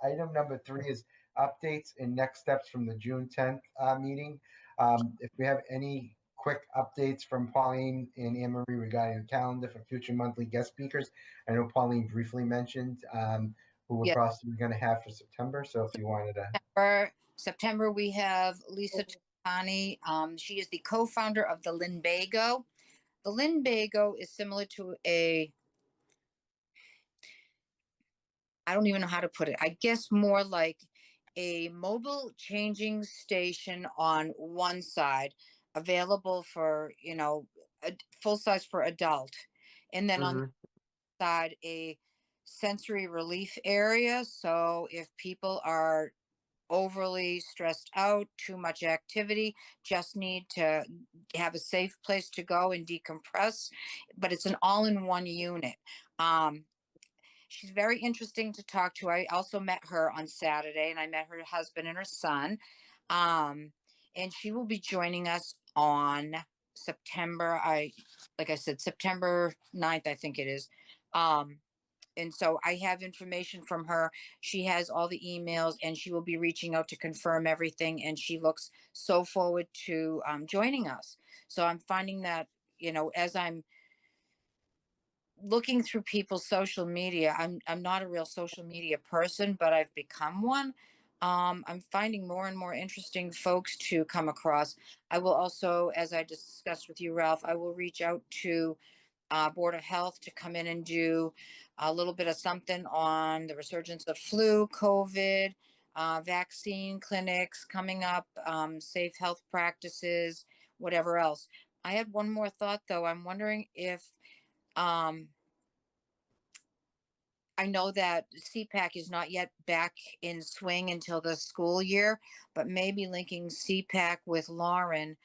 item number 3 is updates and next steps from the June 10th meeting. If we have any quick updates from Pauline and Anne Marie regarding the calendar for future monthly guest speakers. I know Pauline briefly mentioned who we're possibly going to have for September. So if you wanted to. For September, we have Lisa Tani. She is the co-founder of the Linbago. The Linbago is similar to I don't even know how to put it. I guess more like a mobile changing station on one side, available for, full size for adult. And then on the aside a sensory relief area. So if people are overly stressed out, too much activity, just need to have a safe place to go and decompress. But it's an all-in-one unit. Um, she's very interesting to talk to. I also met her on Saturday, and I met her husband and her son. And she will be joining us on September. Like I said, September 9th, I think it is. And so I have information from her. She has all the emails, and she will be reaching out to confirm everything. And she looks so forward to joining us. So I'm finding that, as I'm looking through people's social media, I'm not a real social media person, but I've become one. I'm finding more and more interesting folks to come across. I will also, as I discussed with you, Ralph, I will reach out to Board of Health to come in and do a little bit of something on the resurgence of flu, COVID, vaccine clinics coming up, safe health practices, whatever else. I had one more thought though. I'm wondering if um, I know that CPAC is not yet back in swing until the school year, but maybe linking CPAC with Lauren,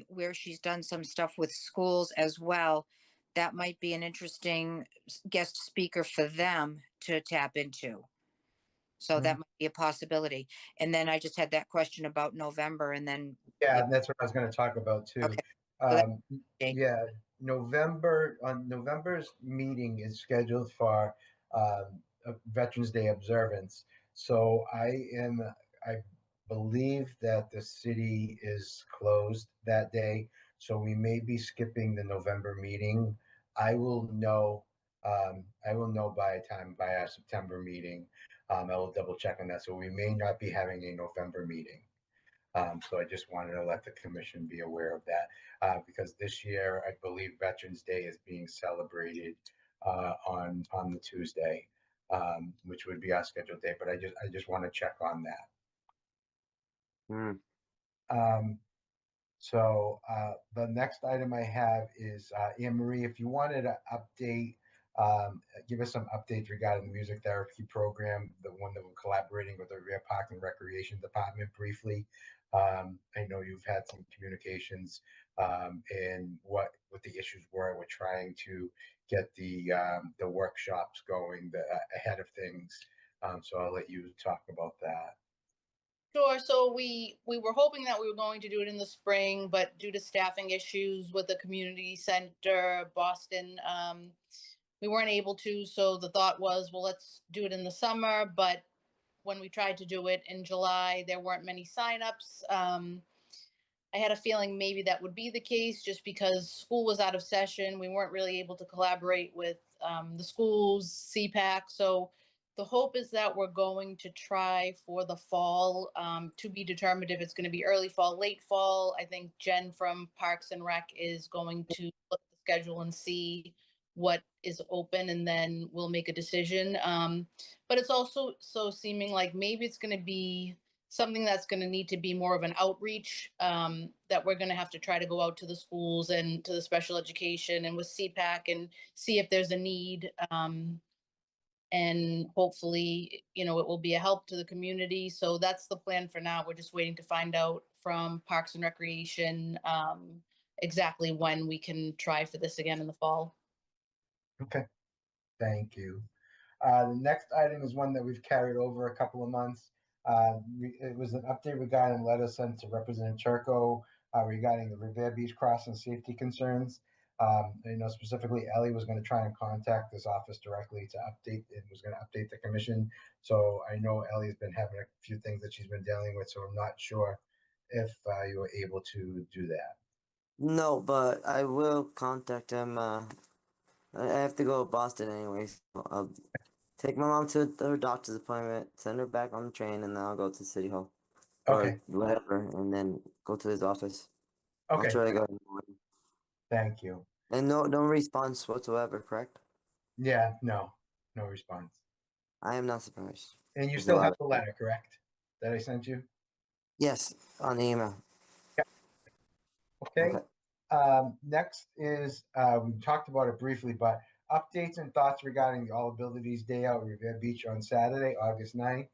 where she's done some stuff with schools as well. That might be an interesting guest speaker for them to tap into. So that might be a possibility. And then I just had that question about November, and then Yeah, that's what I was going to talk about too. okay. So that, Yeah, November's meeting is scheduled for a Veterans Day observance. So I believe that the city is closed that day. So we may be skipping the November meeting. I will know, by our September meeting. I will double check on that. So we may not be having a November meeting. So I just wanted to let the commission be aware of that because this year I believe Veterans Day is being celebrated on the Tuesday, which would be our scheduled date. But I just want to check on that. Hmm. So the next item I have is Anne Marie, if you wanted to update, give us some updates regarding the music therapy program, the one that we're collaborating with the Revere Park and Recreation Department briefly. I know you've had some communications and what the issues were. We're trying to get the workshops going ahead of things. So I'll let you talk about that. Sure. So we were hoping that we were going to do it in the spring, but due to staffing issues with the community center, Boston, we weren't able to. So the thought was, well, let's do it in the summer. But when we tried to do it in July, there weren't many signups. I had a feeling maybe that would be the case just because school was out of session. We weren't really able to collaborate with the schools, CPAC. So the hope is that we're going to try for the fall, to be determined if it's going to be early fall, late fall. I think Jen from Parks and Rec is going to look at the schedule and see what is open, and then we'll make a decision. But it's also so seeming like maybe it's going to be something that's going to need to be more of an outreach, that we're going to have to try to go out to the schools and to the special education and with CPAC and see if there's a need. And hopefully, it will be a help to the community. So that's the plan for now. We're just waiting to find out from Parks and Recreation exactly when we can try for this again in the fall. Okay, thank you. The next item is one that we've carried over a couple of months. It was an update regarding letter sent to Representative Turco regarding the Revere Beach crossing safety concerns. Specifically, Ellie was going to try and contact this office directly to update. It was going to update the commission. So I know Ellie's been having a few things that she's been dealing with. So I'm not sure if you were able to do that. No, but I will contact him. I have to go to Boston anyway, so I'll take my mom to her doctor's appointment, send her back on the train, and then I'll go to City Hall Okay. or whatever, and then go to his office. Okay. I'll try to go in the morning. Thank you. And no response whatsoever, correct? Yeah, no response. I am not surprised. And you There's a still lot have of- the letter, correct? That I sent you? Yes, on the email. Okay. Okay. Next is, we talked about it briefly, but updates and thoughts regarding the All Abilities Day out at Revere Beach on Saturday, August 9th.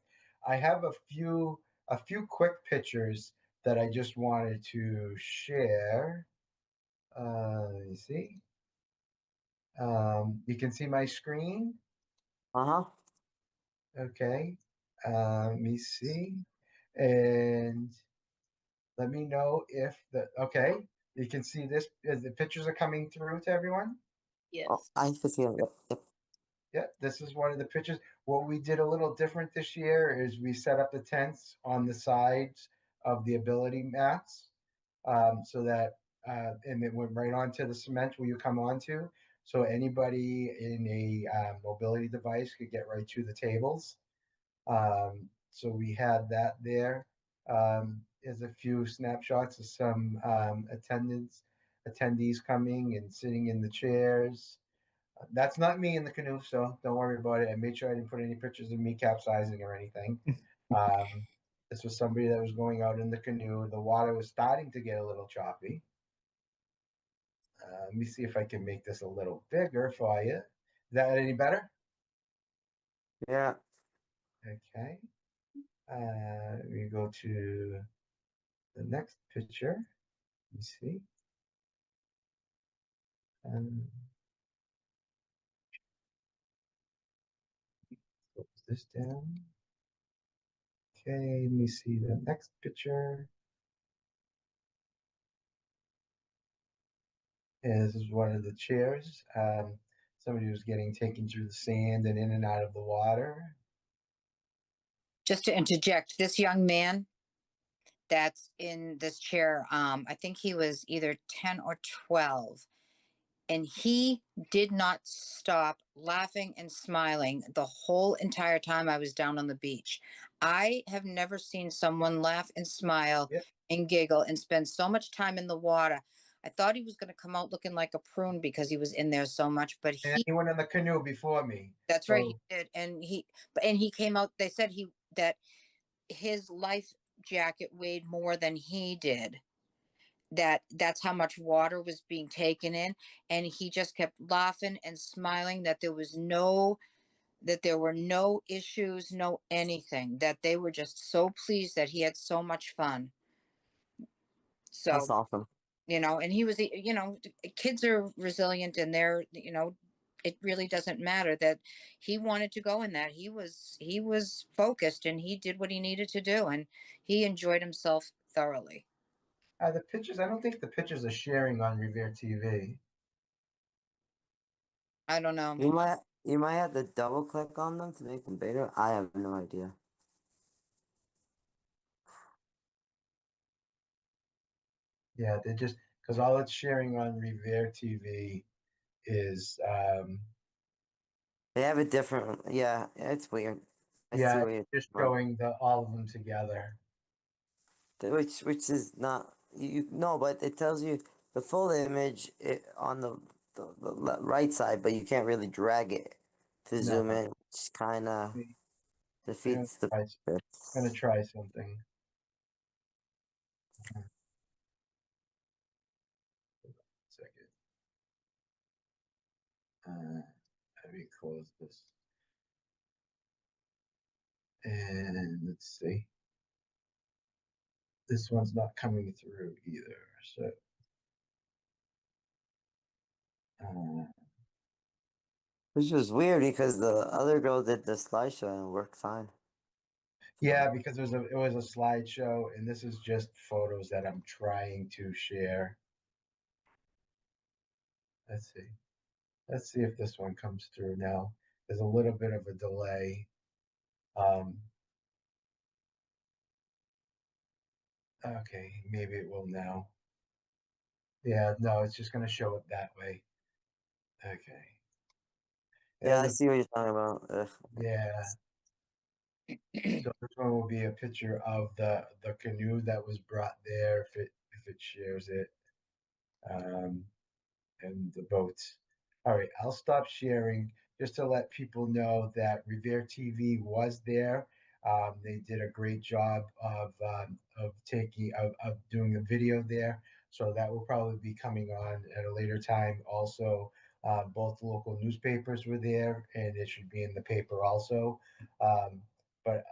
I have a few quick pictures that I just wanted to share. Let me see. You can see my screen. Uh-huh. Okay. Let me see. And let me know if okay, you can see this, as the pictures are coming through to everyone. Oh, Yes. I can see him. Yep, yep. Yeah, this is one of the pictures. What we did a little different this year is we set up the tents on the sides of the ability mats, so that and it went right onto the cement where you come onto. So anybody in a mobility device could get right to the tables. So we had that there. There's a few snapshots of some attendees coming and sitting in the chairs. That's not me in the canoe, so don't worry about it. I made sure I didn't put any pictures of me capsizing or anything. This was somebody that was going out in the canoe. The water was starting to get a little choppy. Let me see if I can make this a little bigger for you. Is that any better? Yeah. Okay. We go to the next picture. Let me see. Um, close this down. Okay, let me see the next picture. And this is one of the chairs. Somebody was getting taken through the sand and in and out of the water. Just to interject, this young man that's in this chair, I think he was either 10 or 12, and he did not stop laughing and smiling the whole entire time I was down on the beach. I have never seen someone laugh and smile Yep. and giggle and spend so much time in the water. I thought he was going to come out looking like a prune because he was in there so much, but And he went in the canoe before me. that's right, he So did. And he came out, they said that his life jacket weighed more than he did, that's how much water was being taken in, and he just kept laughing and smiling, that there were no issues, no anything, that they were just so pleased that he had so much fun. That's So, awesome. and he was, kids are resilient, and it really doesn't matter that he wanted to go in that. He was focused, and he did what he needed to do, and he enjoyed himself thoroughly. the pictures, I don't think the pictures are sharing on Revere TV. I don't know. You might have to double click on them to make them bigger. I have no idea. Yeah, they're just because all it's sharing on Revere TV is They have a different. Yeah, it's weird. I see yeah, what you're just talking showing all of them together. about. Which is not you no, but it tells you the full image on the right side, but you can't really drag it to No, zoom in, which kind of I'm gonna defeats the try, purpose. try something. Second. Let me close this. And let's see. This one's not coming through either. So uh, Which was weird because the other girl did the slideshow and it worked fine. yeah, because it was a slideshow, and this is just photos that I'm trying to share. Let's see. Let's see if this one comes through now. There's a little bit of a delay. Um, okay, maybe it will now. Yeah, no, it's just going to show it that way. Okay. Yeah, I There's a, see what you're talking about. Ugh. yeah. So this one will be a picture of the canoe that was brought there if it shares it, and the boats. All right, I'll stop sharing just to let people know that Revere TV was there. They did a great job of doing a video there. So that will probably be coming on at a later time also Both local newspapers were there, and it should be in the paper also. But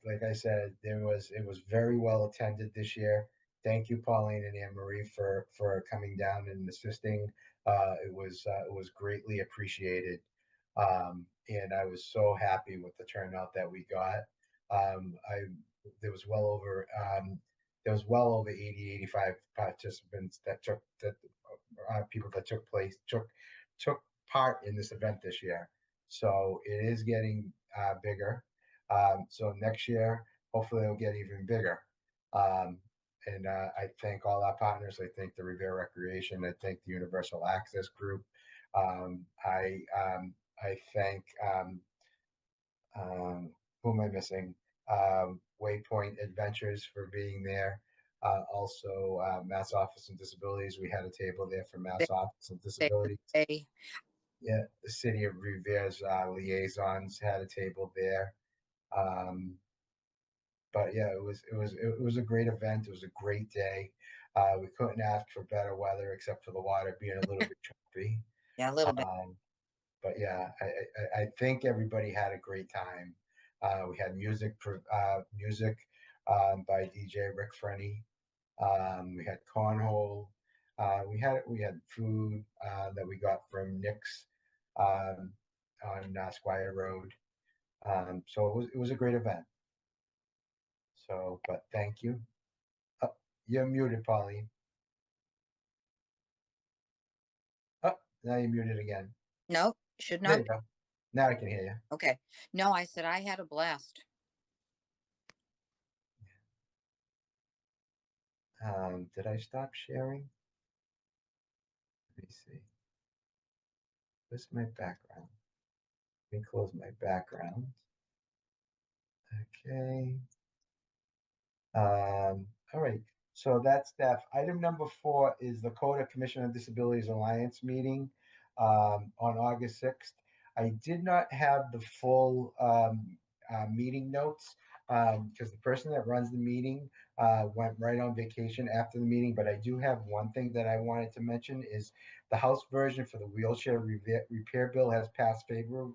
like I said, it was very well attended this year. Thank you, Pauline and Anne Marie, for coming down and assisting. It was greatly appreciated, and I was so happy with the turnout that we got. I there was well over there was well over 80, 85 participants that people that took part in this event this year. So it is getting bigger. So next year, hopefully, it'll get even bigger. Um, and I thank all our partners. I thank the Revere Recreation. I thank the Universal Access Group. I thank um, who am I missing? Waypoint Adventures for being there. Also, Mass Office on Disabilities. We had a table there for Mass Office on Disabilities. They- Yeah, the City of Revere's liaisons had a table there. Um, but yeah, it was a great event. It was a great day. We couldn't ask for better weather except for the water being a little bit choppy. Yeah, a little bit. But yeah, I think everybody had a great time. We had music by DJ Rick Frenny. We had cornhole. We had food that we got from Nick's um, on Squire Road. So it was a great event. So, but thank you. Oh, you're muted, Pauline. Oh, now you're muted again. No, should There not. you go. Now I can hear you. Okay. No, I said I had a blast. Did I stop sharing? Let me see. Where's my background? Let me close my background. Okay. All right. So that's that. Item number 4 is the Coda Commission on Disabilities Alliance meeting on August 6th. I did not have the full meeting notes because the person that runs the meeting went right on vacation after the meeting. But I do have one thing that I wanted to mention is the House version for the wheelchair repair bill has passed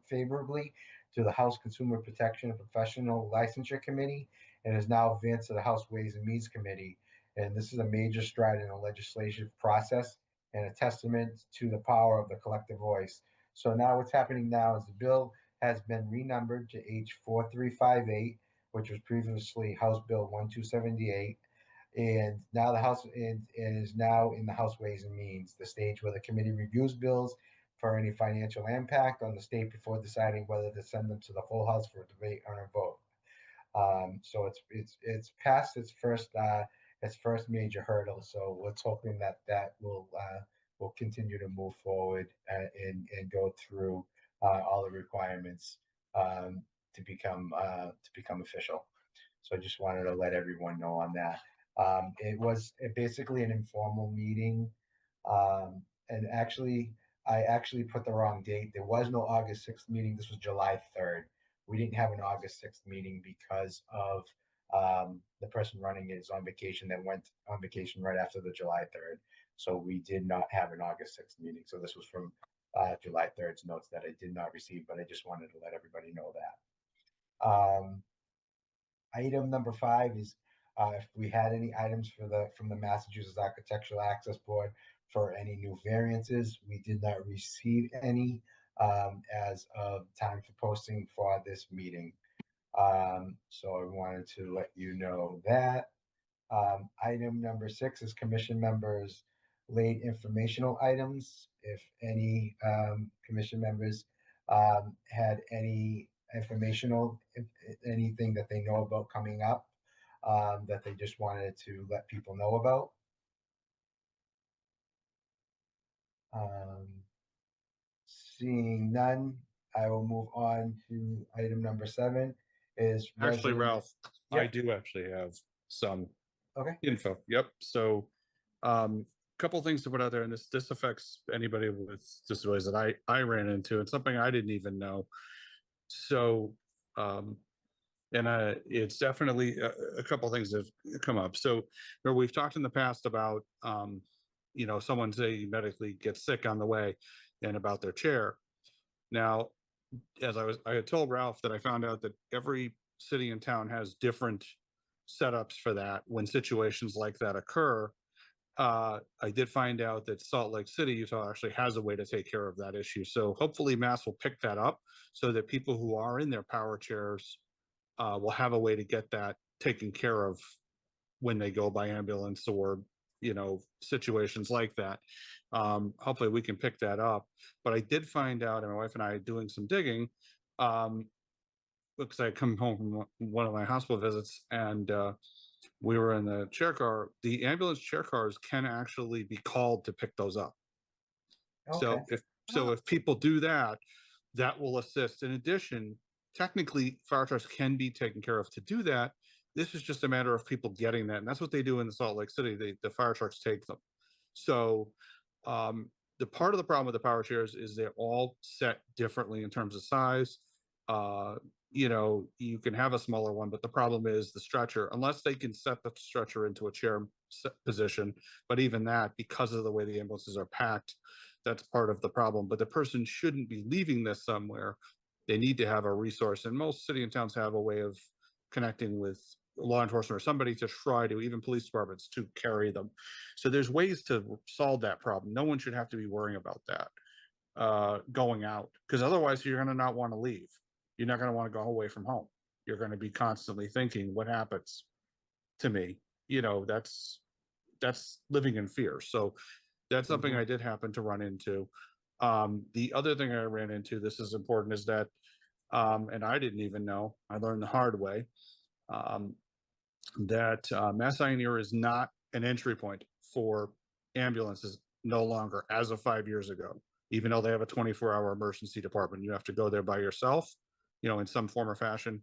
favorably to the House Consumer Protection and Professional Licensure Committee and is now advanced to the House Ways and Means Committee. And this is a major stride in the legislative process and a testament to the power of the collective voice. So now what's happening now is the bill has been renumbered to H4358, which was previously House Bill 1278. And now the House is now in the House Ways and Means, the stage where the committee reviews bills for any financial impact on the state before deciding whether to send them to the full House for a debate or a vote. So it's past its first major hurdle. So let's hoping that will continue to move forward and go through all the requirements to become official. So I just wanted to let everyone know on that. It was basically an informal meeting, and I actually put the wrong date. There was no August 6th meeting. This was July 3rd. We didn't have an August 6th meeting because of the person running it is on vacation that went on vacation right after the July 3rd. So we did not have an August 6th meeting. So this was from July 3rd's notes that I did not receive, but I just wanted to let everybody know that. Item number 5 is if we had any items from the Massachusetts Architectural Access Board for any new variances. We did not receive any as of time for posting for this meeting. So I wanted to let you know that. Item number 6 is commission members' late informational items. If any commission members had any anything that they know about coming up that they just wanted to let people know about. Seeing none, I will move on to item number 7 is Actually, Ralph, I Yep. do actually have some Okay. info. Yep. So couple things to put out there, and this affects anybody with disabilities that I ran into, and something I didn't even know. So and it's definitely a couple things that have come up. So we've talked in the past about someone say medically gets sick on the way, and about their chair. Now, as I had told Ralph that I found out that every city and town has different setups for that when situations like that occur. I did find out that Salt Lake City, Utah actually has a way to take care of that issue. So hopefully Mass will pick that up so that people who are in their power chairs will have a way to get that taken care of when they go by ambulance or, situations like that. Hopefully we can pick that up. But I did find out, and my wife and I are doing some digging, because I had come home from one of my hospital visits, and we were in the chair car. The ambulance chair cars can actually be called to pick those up. Okay. So if people do that, that will assist. In addition, technically, fire trucks can be taken care of to do that. This is just a matter of people getting that, and that's what they do in the Salt Lake City. The fire trucks take them. So the part of the problem with the power chairs is they're all set differently in terms of size. You can have a smaller one, but the problem is the stretcher, unless they can set the stretcher into a chair position. But even that, because of the way the ambulances are packed, that's part of the problem. But the person shouldn't be leaving this somewhere. They need to have a resource, and most city and towns have a way of connecting with law enforcement or somebody to try to, even police departments, to carry them. So there's ways to solve that problem. No one should have to be worrying about that going out, because otherwise you're going to not want to leave. You're not going to want to go away from home. You're going to be constantly thinking, what happens to me? That's living in fear. So that's something I did happen to run into. The other thing I ran into, this is important, is that, and I didn't even know, I learned the hard way, that Mass Pioneer is not an entry point for ambulances no longer, as of 5 years ago. Even though they have a 24-hour emergency department, you have to go there by yourself, in some form or fashion,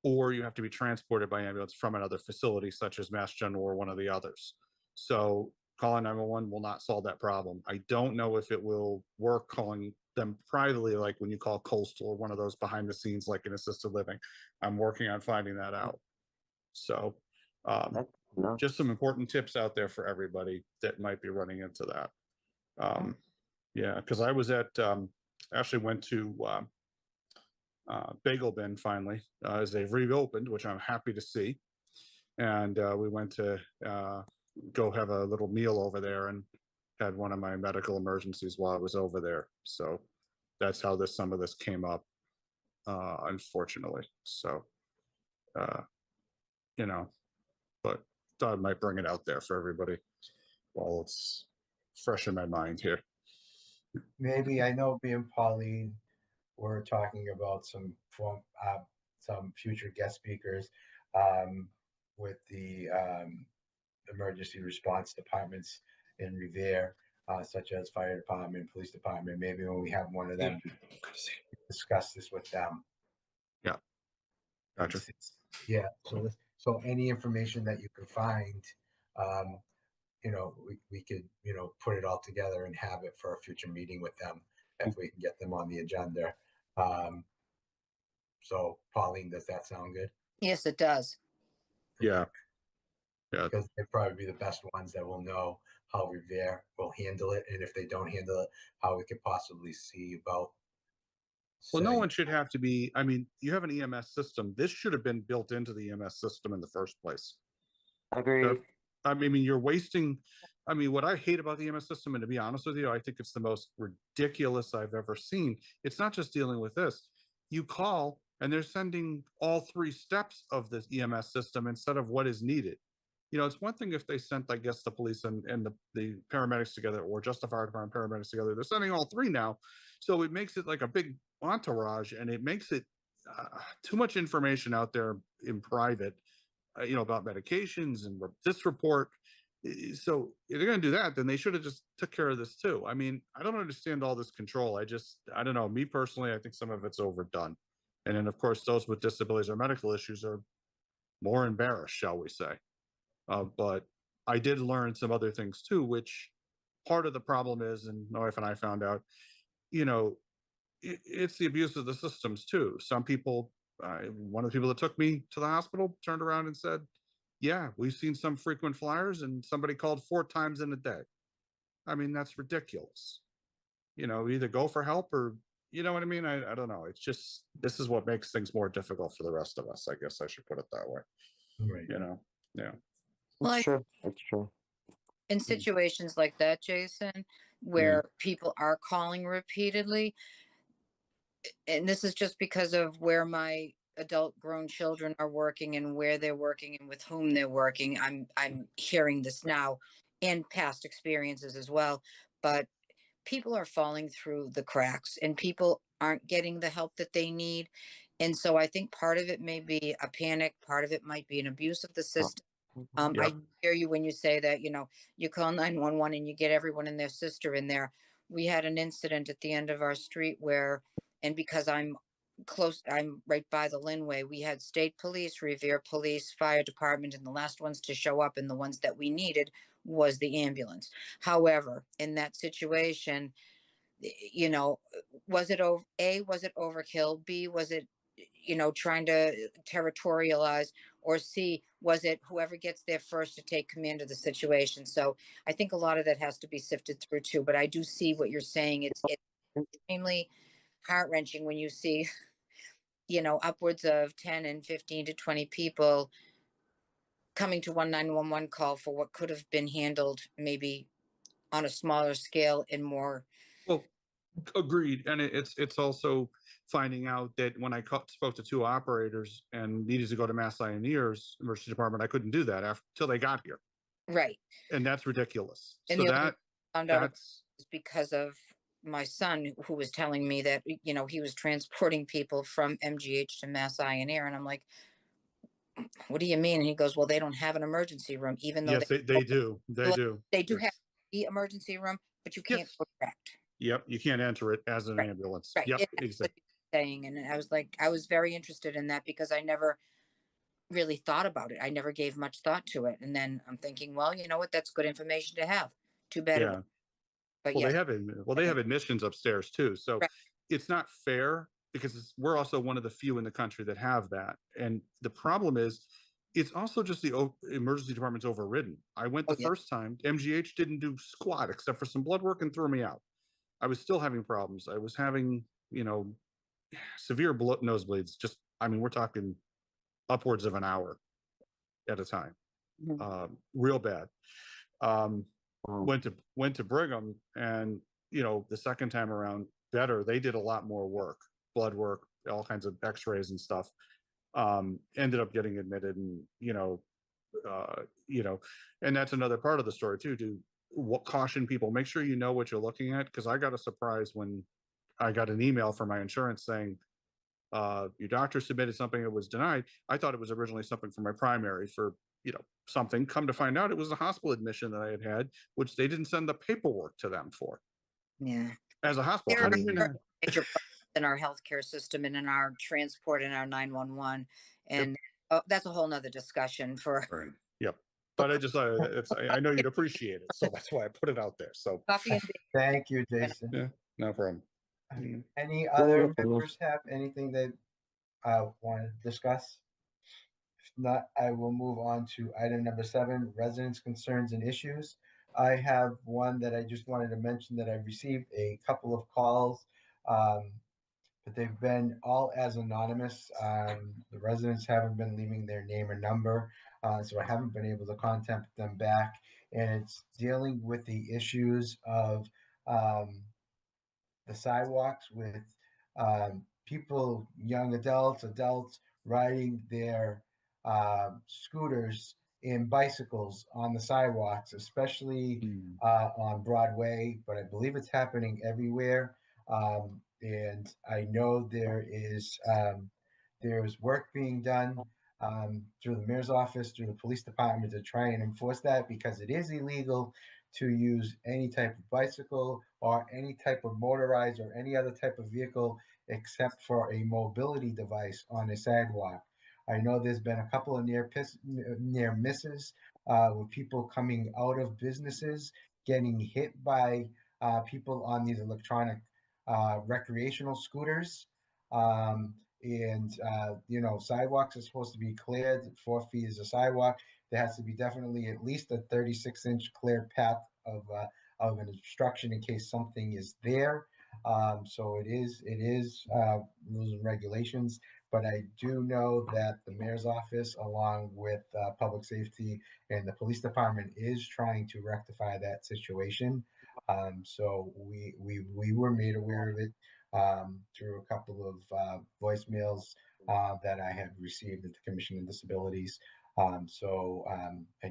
or you have to be transported by ambulance from another facility, such as Mass General or one of the others. So calling 911 will not solve that problem. I don't know if it will work calling them privately, like when you call Coastal or one of those behind the scenes, like in assisted living. I'm working on finding that out. So No. just some important tips out there for everybody that might be running into that. Yeah, because I was at, actually went to Bagel Bin finally, as they've reopened, which I'm happy to see. And we went to go have a little meal over there and had one of my medical emergencies while I was over there. So that's how some of this came up, unfortunately. So, but thought I might bring it out there for everybody while it's fresh in my mind here. Maybe I know me and Pauline were talking about some future guest speakers with the emergency response departments in Revere, such as fire department, police department. Maybe when we have one of them, discuss this with them. Yeah. Gotcha. Yeah. So any information that you can find, we could, put it all together and have it for a future meeting with them if we can get them on the agenda. So Pauline, does that sound good? Yes, it does. Yeah. Yeah. Because they'd probably be the best ones that will know how Revere will handle it, and if they don't handle it, how we could possibly see about. Well, no one should have to be, I mean, you have an EMS system. This should have been built into the EMS system in the first place. Agreed. I mean, you're wasting, what I hate about the EMS system, and to be honest with you, I think it's the most ridiculous I've ever seen. It's not just dealing with this. You call and they're sending all 3 steps of this EMS system instead of what is needed. It's one thing if they sent, I guess, the police and the paramedics together, or just the fire department paramedics together. They're sending all 3 now. So it makes it like a big entourage, and it makes it too much information out there in private, about medications and this report. So if they're going to do that, then they should have just took care of this too. I don't understand all this control. I don't know. Me personally, I think some of it's overdone. And then, of course, those with disabilities or medical issues are more embarrassed, shall we say. But I did learn some other things too, which part of the problem is, and my wife and I found out, it's the abuse of the systems too. Some people, one of the people that took me to the hospital turned around and said, yeah, we've seen some frequent flyers and somebody called 4 times in a day. That's ridiculous. either go for help or, you know what I mean? I don't know. It's just, this is what makes things more difficult for the rest of us. I guess I should put it that way, Right. Yeah. Well, It's true. It's true. in situations like that, Jason, where people are calling repeatedly, and this is just because of where my adult grown children are working and where they're working and with whom they're working. I'm hearing this now in past experiences as well, but people are falling through the cracks and people aren't getting the help that they need. And so I think part of it may be a panic, part of it might be an abuse of the system. I Yep. hear you when you say that, you call 911 and you get everyone and their sister in there. We had an incident at the end of our street where, and because I'm right by the Linway, we had state police, Revere police, fire department, and the last ones to show up and the ones that we needed was the ambulance. However, in that situation, you know, was it overkill? B, was it, trying to territorialize? Or C, was it whoever gets there first to take command of the situation? So I think a lot of that has to be sifted through too, but I do see what you're saying. It's extremely heart wrenching when you see, upwards of 10 and 15 to 20 people coming to 911 call for what could have been handled maybe on a smaller scale and more. Well, agreed. And it's also finding out that when I spoke to two operators and needed to go to Mass Ioneers Emergency Department, I couldn't do that till they got here. Right. And that's ridiculous. And So the only found out that's is because of my son, who was telling me that, he was transporting people from MGH to Mass Ioneer. And I'm like, what do you mean? And he goes, well, they don't have an emergency room, even though yes, they do. They do. they do It's- have the emergency room, but you can't Yes. go direct. Yep, you can't enter it as an Right. ambulance. Right. Yep, And that's what exactly. he was saying. And I was like, I was very interested in that because I never really thought about it. I never gave much thought to it. And then I'm thinking, well, you know what? That's good information to have. Too bad. Yeah. But Well, yes. they have admissions upstairs too. So Right. it's not fair because we're also one of the few in the country that have that. And the problem is, it's also just the emergency department's overridden. I went the first time, MGH didn't do squat except for some blood work and threw me out. I was still having problems. I was having, severe nosebleeds. We're talking upwards of an hour at a time. Real bad. Went to Brigham, and the second time around, better. They did a lot more work, blood work, all kinds of X-rays and stuff. Ended up getting admitted, and and that's another part of the story too. To caution people, make sure you know what you're looking at, because I got a surprise when I got an email from my insurance saying, your doctor submitted something that was denied. I thought it was originally something for my primary for, something. Come to find out, it was a hospital admission that I had, which they didn't send the paperwork to them for. Yeah. As a hospital. There How are do you know? major problems in our healthcare system and in our transport and our 911. And that's a whole nother discussion for. Right. Yep. But I know you'd appreciate it. So that's why I put it out there. So Coffee and Thank you, Jason. yeah, no problem. Any other members have anything they want to discuss? If not, I will move on to item number 7, residents' concerns and issues. I have one that I just wanted to mention that I've received a couple of calls, but they've been all as anonymous. The residents haven't been leaving their name or number, so I haven't been able to contact them back. And it's dealing with the issues of the sidewalks with people, young adults riding their scooters and bicycles on the sidewalks, especially on Broadway, but I believe it's happening everywhere. And I know there's work being done through the mayor's office, through the police department to try and enforce that, because it is illegal to use any type of bicycle or any type of motorized or any other type of vehicle except for a mobility device on a sidewalk. I know there's been a couple of near misses with people coming out of businesses getting hit by people on these electronic recreational scooters. Sidewalks are supposed to be cleared. 4 feet is a sidewalk. There has to be definitely at least a 36-inch clear path of an obstruction in case something is there. So it is rules and regulations. But I do know that the mayor's office, along with public safety and the police department, is trying to rectify that situation. So we were made aware of it through a couple of voicemails that I have received at the Commission on Disabilities. I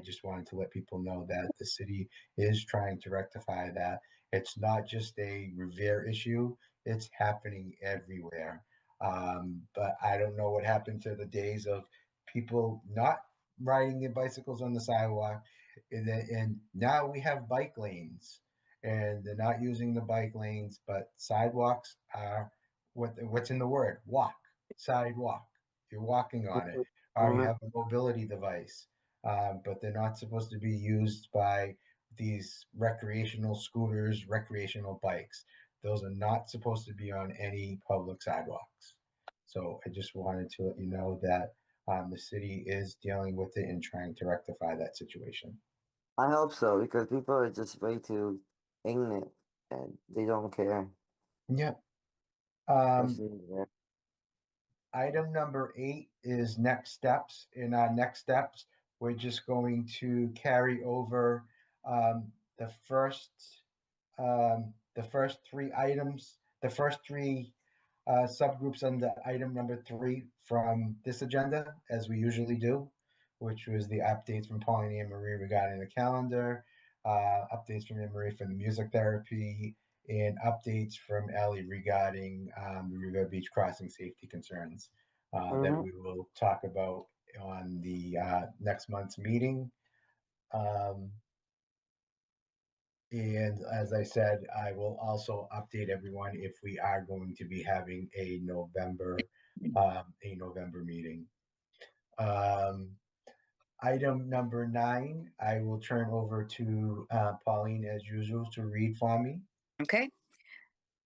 just wanted to let people know that the city is trying to rectify that. It's not just a Revere issue, it's happening everywhere. But I don't know what happened to the days of people not riding their bicycles on the sidewalk. And now we have bike lanes and they're not using the bike lanes, but sidewalks are what's in the word walk, sidewalk. You're walking on it, or you have a mobility device, but they're not supposed to be used by these recreational scooters, recreational bikes. Those are not supposed to be on any public sidewalks. So I just wanted to let you know that the city is dealing with it and trying to rectify that situation. I hope so, because people are just way too ignorant and they don't care. Yeah. Especially there. Item number 8 is next steps. In our next steps, we're just going to carry over um, the first three items, the first three subgroups under item number 3 from this agenda, as we usually do, which was the updates from Pauline and Marie regarding the calendar, updates from Anne Marie for the music therapy, and updates from Ellie regarding the River Beach crossing safety concerns that we will talk about on the next month's meeting. And as I said, I will also update everyone if we are going to be having a November meeting. Item number 9, I will turn over to Pauline as usual to read for me. Okay.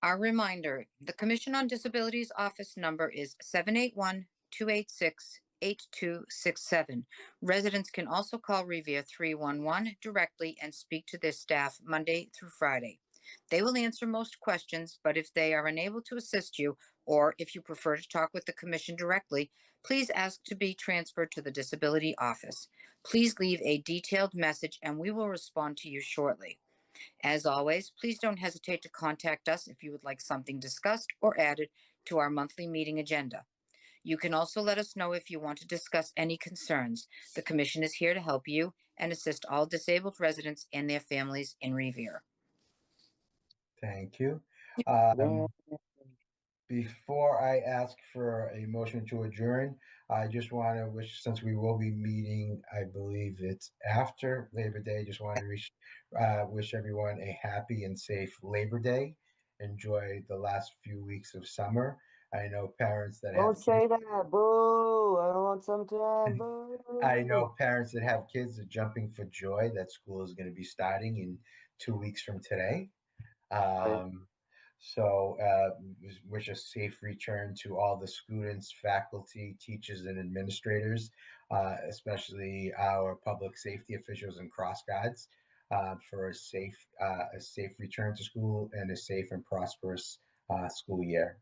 Our reminder, the Commission on Disabilities office number is 781-286-8267. Residents can also call Revere 311 directly and speak to their staff Monday through Friday. They will answer most questions, but if they are unable to assist you, or if you prefer to talk with the Commission directly, please ask to be transferred to the Disability office. Please leave a detailed message and we will respond to you shortly. As always, please don't hesitate to contact us if you would like something discussed or added to our monthly meeting agenda. You can also let us know if you want to discuss any concerns. The Commission is here to help you and assist all disabled residents and their families in Revere. Thank you. Yeah. Before I ask for a motion to adjourn, I just want to wish, since we will be meeting, I believe it's after Labor Day, just want to wish everyone a happy and safe Labor Day. Enjoy the last few weeks of summer. I know parents that have Don't say that, boo! I don't want some to have boo. I know parents that have kids are jumping for joy that school is going to be starting in 2 weeks from today. So wish a safe return to all the students, faculty, teachers, and administrators, especially our public safety officials and cross guards, for a safe return to school and a safe and prosperous school year.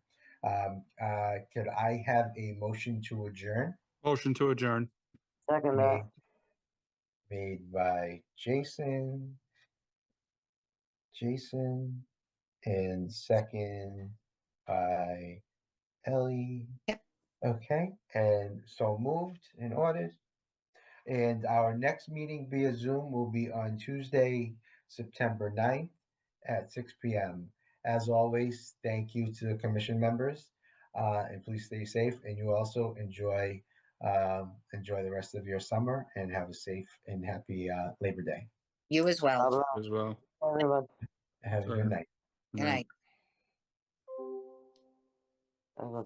Could I have a motion to adjourn? Motion to adjourn. Second that. Made by Jason, and second by Ellie. Yep. Okay, and so moved and ordered. And our next meeting via Zoom will be on Tuesday, September 9th at 6 p.m. As always, thank you to the commission members, and please stay safe. And you also enjoy the rest of your summer and have a safe and happy Labor Day. You as well. Bye-bye. As well. Everyone. Have a Sorry. good night. Good night. I'm gonna